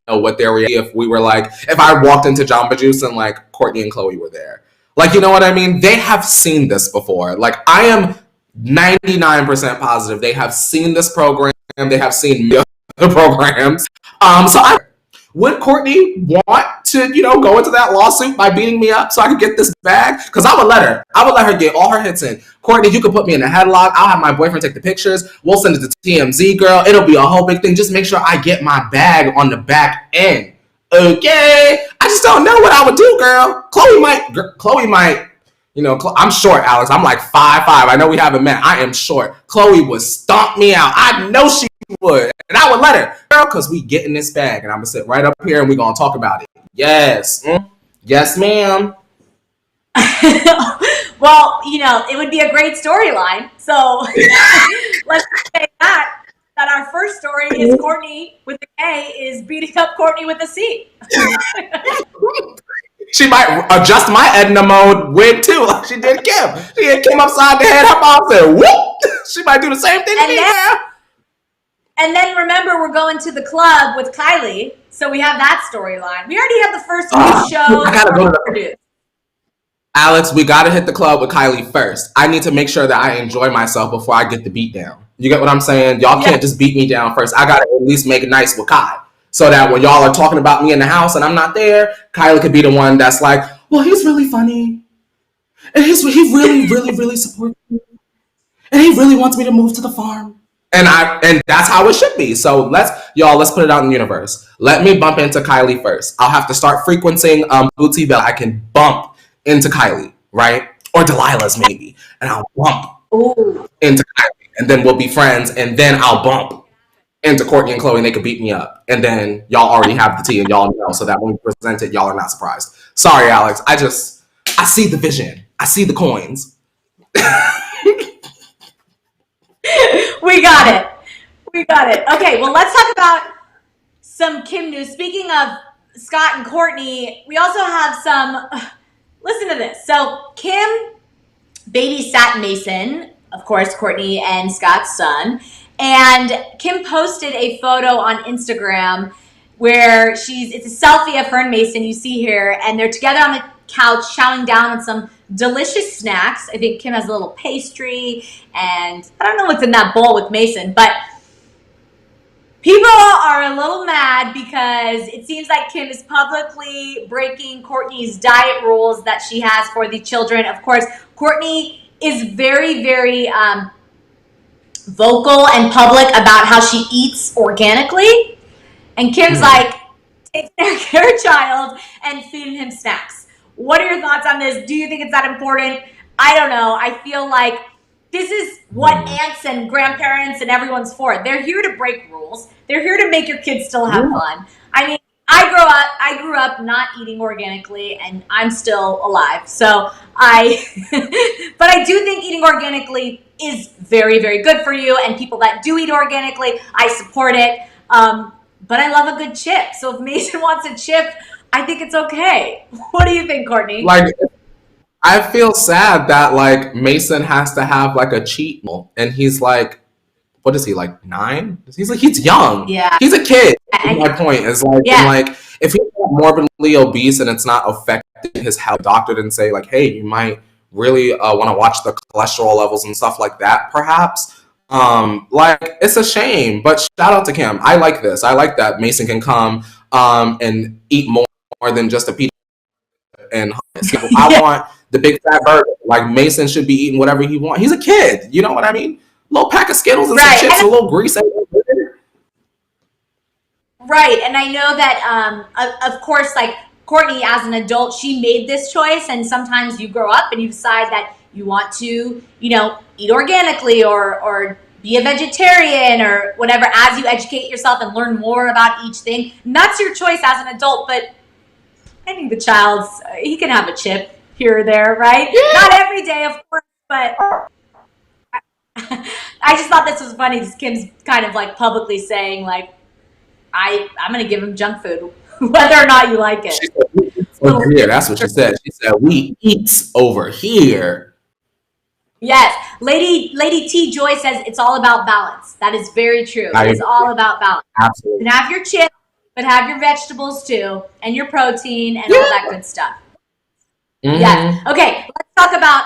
know what their reaction if we were like, if I walked into Jamba Juice and like Courtney and Chloe were there. Like, you know what I mean? They have seen this before. Like, I am 99% positive they have seen this program. They have seen the programs. Would Courtney want to, go into that lawsuit by beating me up so I could get this bag? Because I would let her. I would let her get all her hits in. Courtney, you could put me in a headlock. I'll have my boyfriend take the pictures. We'll send it to TMZ, girl. It'll be a whole big thing. Just make sure I get my bag on the back end. Okay? I just don't know what I would do, girl. Chloe might, I'm short, Alex. I'm like 5'5". I know we haven't met. I am short. Chloe would stomp me out. I know she would. And I would let her, girl, because we get in this bag and I'm going to sit right up here and we're going to talk about it. Yes. Yes, ma'am. Well, it would be a great storyline. So let's say that our first story is Courtney with a K is beating up Courtney with a C. She might adjust my Edna mode wig too, like she did Kim. She hit Kim upside the head. Her mom said, "Whoop!" She might do the same thing to me now. And then remember, we're going to the club with Kylie, so we have that storyline. We already have the first few shows. I gotta go to Alex, we gotta hit the club with Kylie first. I need to make sure that I enjoy myself before I get the beat down. You get what I'm saying? Y'all can't just beat me down first. I gotta at least make it nice with Kai. So that when y'all are talking about me in the house and I'm not there, Kylie could be the one that's like, well, he's really funny. And he really, really, really supports me. And he really wants me to move to the farm. And that's how it should be. So let's put it out in the universe. Let me bump into Kylie first. I'll have to start frequenting Bootsy Bell. I can bump into Kylie, right? Or Delilah's maybe. And I'll bump into Kylie. And then we'll be friends. And then I'll bump into Courtney and Chloe and they could beat me up. And then y'all already have the tea and y'all know so that when we present it, y'all are not surprised. Sorry, Alex. I see the vision. I see the coins. We got it. Okay, well, let's talk about some Kim news. Speaking of Scott and Courtney, we also have some, listen to this. So Kim babysat Mason, of course, Courtney and Scott's son. And Kim posted a photo on Instagram where it's a selfie of her and Mason, you see here, and they're together on the couch chowing down on some delicious snacks. I think Kim has a little pastry, and I don't know what's in that bowl with Mason, but people are a little mad because it seems like Kim is publicly breaking Courtney's diet rules that she has for the children. Of course, Courtney is very, very vocal and public about how she eats organically, and Kim's like, take care of her child and feeding him snacks. What are your thoughts on this? Do you think it's that important? I don't know. I feel like this is what aunts and grandparents and everyone's for. They're here to break rules. They're here to make your kids still have fun. I mean, I grew up not eating organically, and I'm still alive. So but I do think eating organically is very, very good for you. And people that do eat organically, I support it. But I love a good chip. So if Mason wants a chip, I think it's okay. What do you think, Courtney? Like, I feel sad that like Mason has to have like a cheat meal, and he's like, what is he, like 9? He's young. Yeah, he's a kid. My point is like, like if he's morbidly obese and it's not affecting his health, the doctor didn't say like, hey, you might really want to watch the cholesterol levels and stuff like that, perhaps. Like, it's a shame, but shout out to Kim. I like this. I like that Mason can come and eat more than just a pizza and I want the big fat burger. Like, Mason should be eating whatever he wants. He's a kid, you know what I mean? A little pack of Skittles and some chips, and a little grease. Right, and I know that of course, like Courtney as an adult, she made this choice, and sometimes you grow up and you decide that you want to, eat organically or be a vegetarian or whatever as you educate yourself and learn more about each thing. And that's your choice as an adult, but I think the child's, he can have a chip here or there, right? Yeah. Not every day, of course, but I just thought this was funny because Kim's kind of like publicly saying like, I'm going to give him junk food, whether or not you like it. She said, over here. That's what she said. She said, we eat over here. Yes. Lady T Joy says it's all about balance. That is very true. It is all about balance. Absolutely. You can have your chip, but have your vegetables too, and your protein and all that good stuff. Mm-hmm. Yes. Okay, let's talk about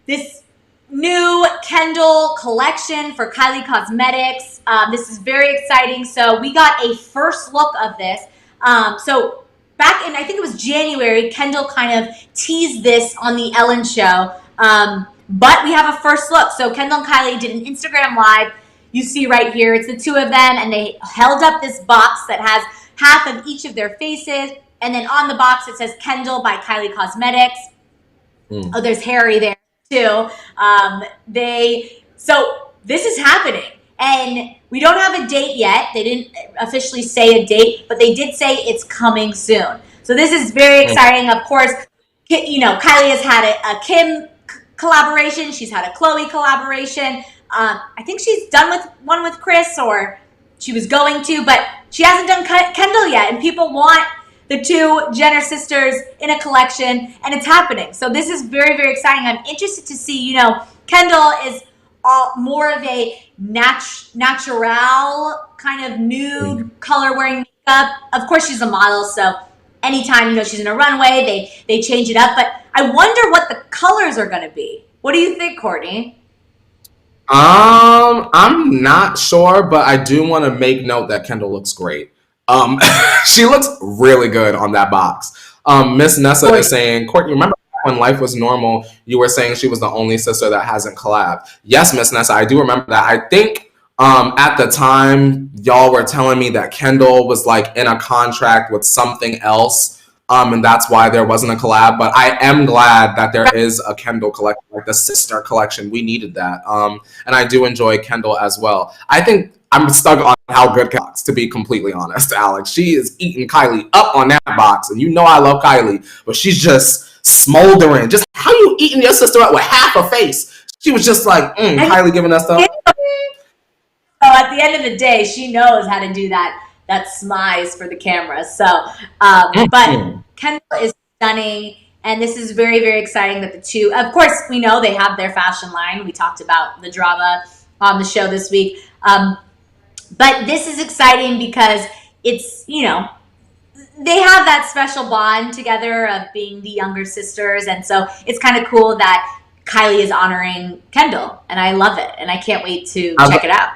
this new Kendall collection for Kylie Cosmetics. This is very exciting. So we got a first look of this. So back in, I think it was January, Kendall kind of teased this on the Ellen show. But we have a first look. So Kendall and Kylie did an Instagram live. You see right here, it's the two of them, and they held up this box that has half of each of their faces. And then on the box, it says Kendall by Kylie Cosmetics. Oh, there's Harry there too. So this is happening. And we don't have a date yet. They didn't officially say a date, but they did say it's coming soon. So this is very exciting. Of course, you know, Kylie has had a Kim collaboration. She's had a Khloe collaboration. I think she's done with one with Kris, or she was going to, but she hasn't done Kendall yet. And people want the two Jenner sisters in a collection, and it's happening. So this is very, very exciting. I'm interested to see, you know, Kendall is more of a natural kind of nude color wearing makeup. Of course, she's a model, so anytime, you know, she's in a runway, they change it up. But I wonder what the colors are going to be. What do you think, Courtney? I'm not sure, but I do want to make note that Kendall looks great. She looks really good on that box. Miss Nessa is saying, Courtney, remember when life was normal, you were saying she was the only sister that hasn't collabed. Yes, Miss Nessa, I do remember that. I think at the time, y'all were telling me that Kendall was like in a contract with something else. And that's why there wasn't a collab. But I am glad that there is a Kendall collection, like the sister collection. We needed that. And I do enjoy Kendall as well. I think I'm stuck on how good Kylie, to be completely honest, Alex. She is eating Kylie up on that box. And you know I love Kylie, but she's just smoldering. Just how you eating your sister up with half a face? She was just like, Kylie giving us the... So at the end of the day, she knows how to do that smize for the camera. So, but Kendall is stunning, and this is very, very exciting that the two, of course, we know they have their fashion line. We talked about the drama on the show this week. But this is exciting because it's, you know, they have that special bond together of being the younger sisters. And so it's kind of cool that Kylie is honoring Kendall, and I love it. And I can't wait to check it out.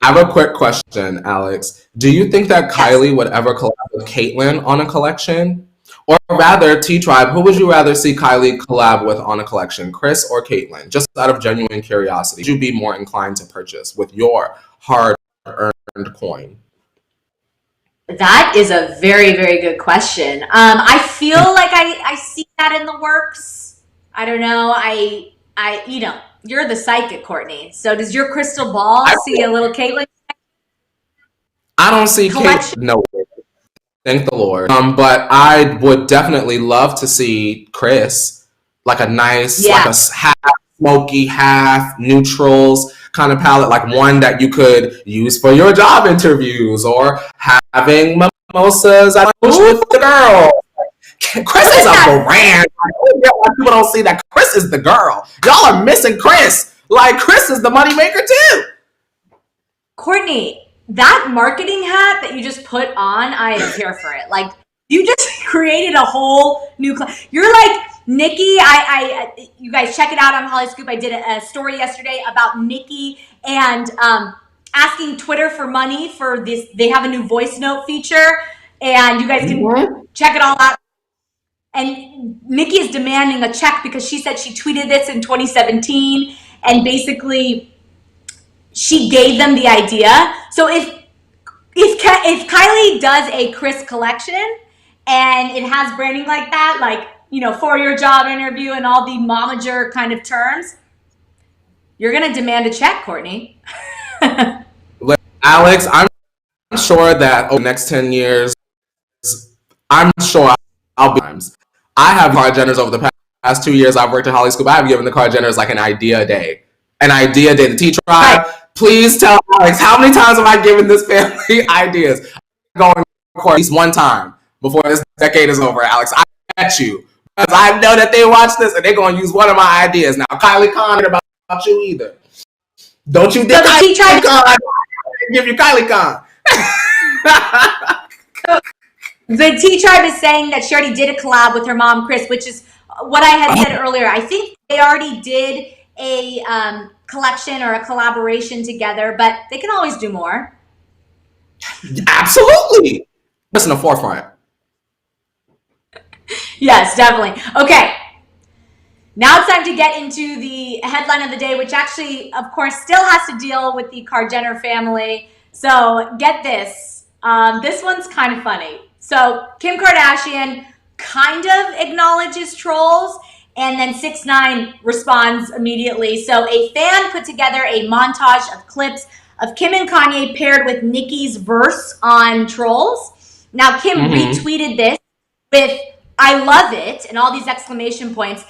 I have a quick question, Alex. Do you think that Kylie would ever collab with Caitlyn on a collection? Or rather, T-Tribe, who would you rather see Kylie collab with on a collection, Kris or Caitlyn? Just out of genuine curiosity, would you be more inclined to purchase with your hard-earned coin? That is a very, very good question. I feel like I see that in the works. I don't know. I you know, you're the psychic, Courtney. So does your crystal ball see a little Caitlyn? I don't see Caitlyn. No, thank the Lord. But I would definitely love to see Kris, like a nice, like a half smoky, half neutrals kind of palette, like one that you could use for your job interviews or having mimosas at lunch with the girl. Kris is a brand. People don't see that Kris is the girl. Y'all are missing Kris. Like, Kris is the moneymaker too. Courtney, that marketing hat that you just put on, I am here for it. Like, you just created a whole new you're like Nikki. You guys check it out on Hollyscoop. I did a story yesterday about Nikki and asking Twitter for money for this. They have a new voice note feature, and you guys can check it all out. And Nikki is demanding a check because she said she tweeted this in 2017, and basically she gave them the idea. So if Kylie does a Kris collection and it has branding like that, like, you know, for your job interview and all the momager kind of terms, you're gonna demand a check, Courtney. Alex, I'm sure that over the next 10 years, I'm sure I'll be. I have Kardashian Jenners over the past 2 years. I've worked at Hollyscoop. I have given the Kardashian Jenners like an idea a day. An idea a day. The T-Tribe, please tell Alex, how many times have I given this family ideas? I'm going to court at least one time before this decade is over, Alex. I bet you. Because I know that they watch this and they're going to use one of my ideas. Now, Kylie Khan about you either. Don't you dare Kylie Khan. Give you Kylie Khan. The T Tribe is saying that she already did a collab with her mom, Chris, which is what I had said earlier. I think they already did a collection or a collaboration together, but they can always do more. Absolutely. That's in the forefront. Yes, definitely. Okay. Now it's time to get into the headline of the day, which actually, of course, still has to deal with the Kardashian family. So get this. This one's kind of funny. So Kim Kardashian kind of acknowledges trolls, and then 6ix9ine responds immediately. So a fan put together a montage of clips of Kim and Kanye paired with Nicki's verse on Trollz. Now Kim retweeted this with "I love it" and all these exclamation points,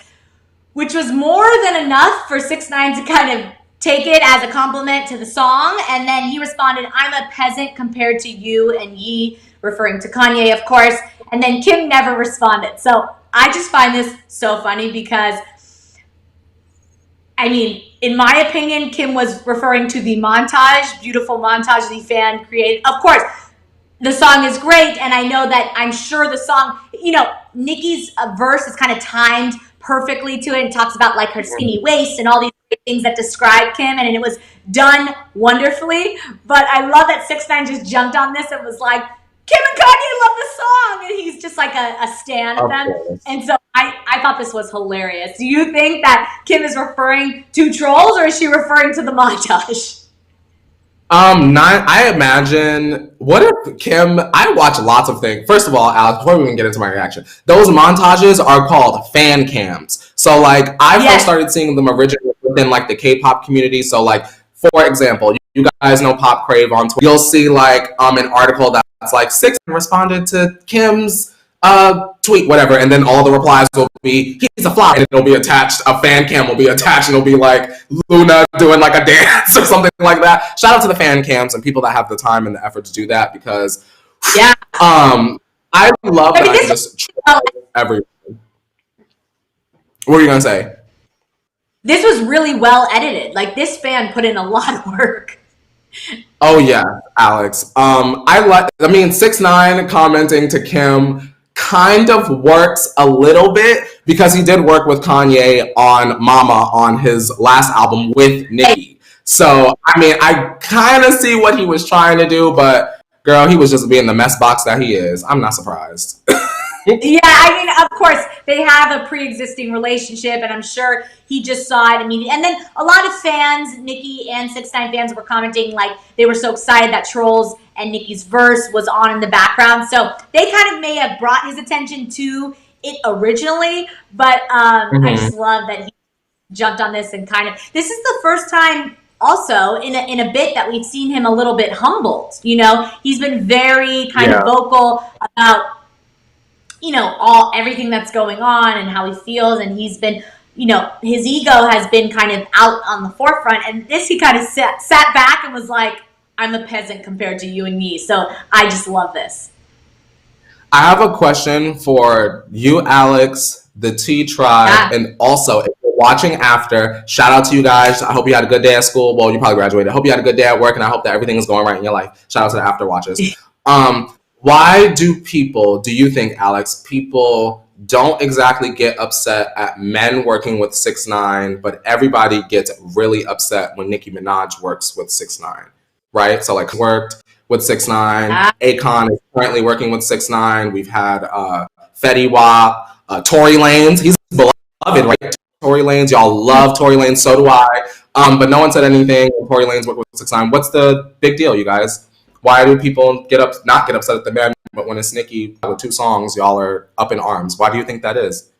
which was more than enough for 6ix9ine to kind of take it as a compliment to the song. And then he responded, "I'm a peasant compared to you and ye," referring to Kanye, of course. And then Kim never responded. So I just find this so funny because, I mean, in my opinion, Kim was referring to the montage, beautiful montage the fan created. Of course, the song is great, and I know that I'm sure the song, you know, Nicki's verse is kind of timed perfectly to it and talks about like her skinny waist and all these great things that describe Kim, and it was done wonderfully. But I love that 6ix9ine just jumped on this and was like, "Kim and Kanye love the song," and he's just like a stan of them. Course. And so I thought this was hilarious. Do you think that Kim is referring to trolls, or is she referring to the montage? I imagine, what if Kim, I watch lots of things. First of all, Alex, before we even get into my reaction, those montages are called fan cams. So like, I first started seeing them originally within like the K-pop community. So like, for example, you guys know Pop Crave on Twitter. You'll see like an article that's like 6ix9ine responded to Kim's tweet, whatever, and then all the replies will be, "He's a flop," and it'll be attached, a fan cam will be attached, and it'll be like Luna doing like a dance or something like that. Shout out to the fan cams and people that have the time and the effort to do that, because I love that I just troll everyone. What were you gonna say? This was really well edited. Like, this fan put in a lot of work. Oh yeah, Alex. I 6ix9ine commenting to Kim kind of works a little bit because he did work with Kanye on Mama on his last album with Nicki. So, I mean, I kind of see what he was trying to do, but girl, he was just being the mess box that he is. I'm not surprised. Yeah, I mean, of course, they have a pre-existing relationship, and I'm sure he just saw it immediately. And then a lot of fans, Nicki and 6ix9ine fans, were commenting like they were so excited that Trollz and Nicki's verse was on in the background. So they kind of may have brought his attention to it originally, but I just love that he jumped on this and kind of, this is the first time also in a bit that we've seen him a little bit humbled. You know, he's been very kind of vocal about, you know, everything that's going on and how he feels, and he's been, you know, his ego has been kind of out on the forefront, and this he kind of sat back and was like, "I'm a peasant compared to you and me." So I just love this. I have a question for you, Alex, the T Tribe, and also if you're watching after, shout out to you guys. I hope you had a good day at school. Well, you probably graduated. I hope you had a good day at work, and I hope that everything is going right in your life. Shout out to the after watchers. Why do you think, Alex, people don't exactly get upset at men working with 6ix9ine, but everybody gets really upset when Nicki Minaj works with 6ix9ine, right? So like, worked with 6ix9ine, Akon is currently working with 6ix9ine. We've had Fetty Wap, Tory Lanez, he's beloved, right? Tory Lanez, y'all love Tory Lanez, so do I. But no one said anything when Tory Lanez worked with 6ix9ine. What's the big deal, you guys? Why do people not get upset at the man, but when it's Nicki with 2 songs, y'all are up in arms? Why do you think that is?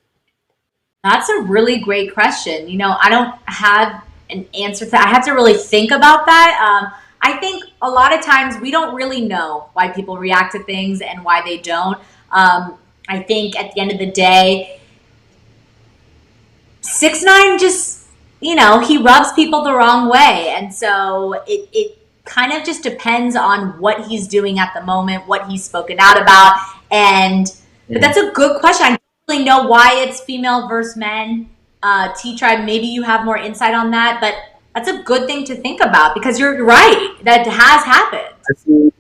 That's a really great question. You know, I don't have an answer to that. I have to really think about that. I think a lot of times we don't really know why people react to things and why they don't. I think at the end of the day, 6ix9ine just, you know, he rubs people the wrong way. And so it kind of just depends on what he's doing at the moment, what he's spoken out about. And but that's a good question. I don't really know why it's female versus men. T Tribe, maybe you have more insight on that, but that's a good thing to think about because you're right. That has happened.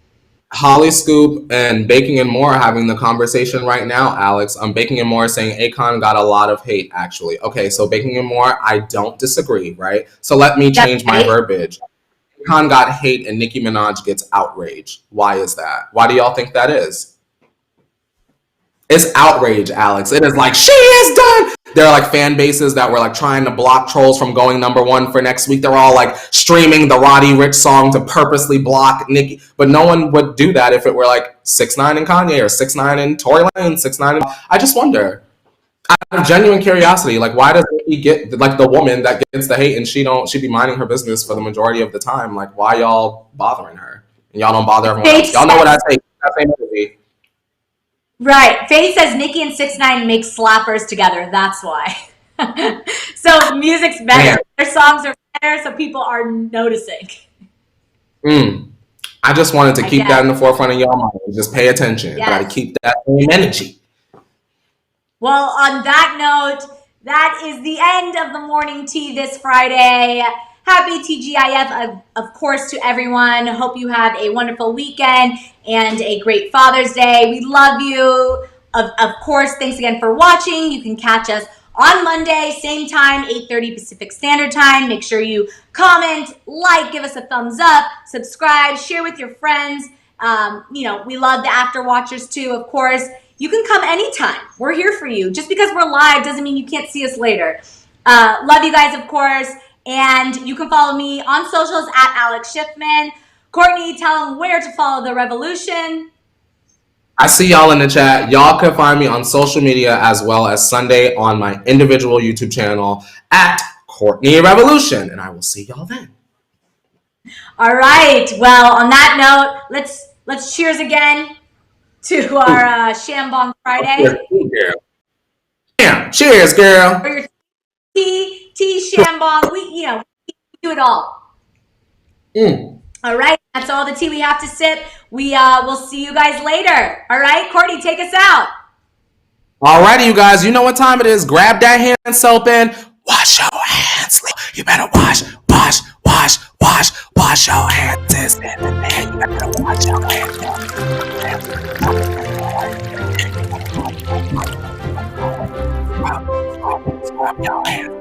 Hollyscoop and Baking and More are having the conversation right now, Alex. Baking and More is saying Akon got a lot of hate, actually. Okay, so Baking and More, I don't disagree, right? So let me change my verbiage. Akon got hate and Nicki Minaj gets outrage. Why is that? Why do y'all think that is? It's outrage, Alex. It is like, she is done. There are like fan bases that were like trying to block Trollz from going #1 for next week. They're all like streaming the Roddy Ricch song to purposely block Nicki. But no one would do that if it were like 6ix9ine and Kanye or 6ix9ine and Tory Lanez, 6ix9ine. I just wonder, out of genuine curiosity, like why does Nicki get like the woman that gets the hate and she be minding her business for the majority of the time? Like why y'all bothering her? And y'all don't bother everyone else. Y'all know what I say. Right. Faye says Nicki and 6ix9ine make slappers together. That's why. So music's better. Their songs are better, so people are noticing. I just wanted to keep that in the forefront of y'all mind. Just pay attention. Yes. Got to keep that same energy. Well, on that note, that is the end of the morning tea this Friday. Happy TGIF, of course, to everyone. Hope you have a wonderful weekend and a great Father's Day. We love you. Of course, thanks again for watching. You can catch us on Monday, same time, 8:30 Pacific Standard Time. Make sure you comment, like, give us a thumbs up, subscribe, share with your friends. We love the After Watchers too, of course. You can come anytime. We're here for you. Just because we're live doesn't mean you can't see us later. Love you guys, of course. And you can follow me on socials at Alex Schiffman. Courtney, tell them where to follow the revolution. I see y'all in the chat. Y'all can find me on social media as well as Sunday on my individual YouTube channel at Courtney Revolution. And I will see y'all then. All right. Well, on that note, let's cheers again to our Shambong Friday. Cheers, girl. Yeah, cheers, girl. For your tea, Shambong. We do it all. All right. That's all the tea we have to sip. We will see you guys later. All right. Courtney, take us out. All righty, you guys. You know what time it is. Grab that hand soap and wash your hands. You better wash your hands. This and that. You better wash your hands. Rub your hands.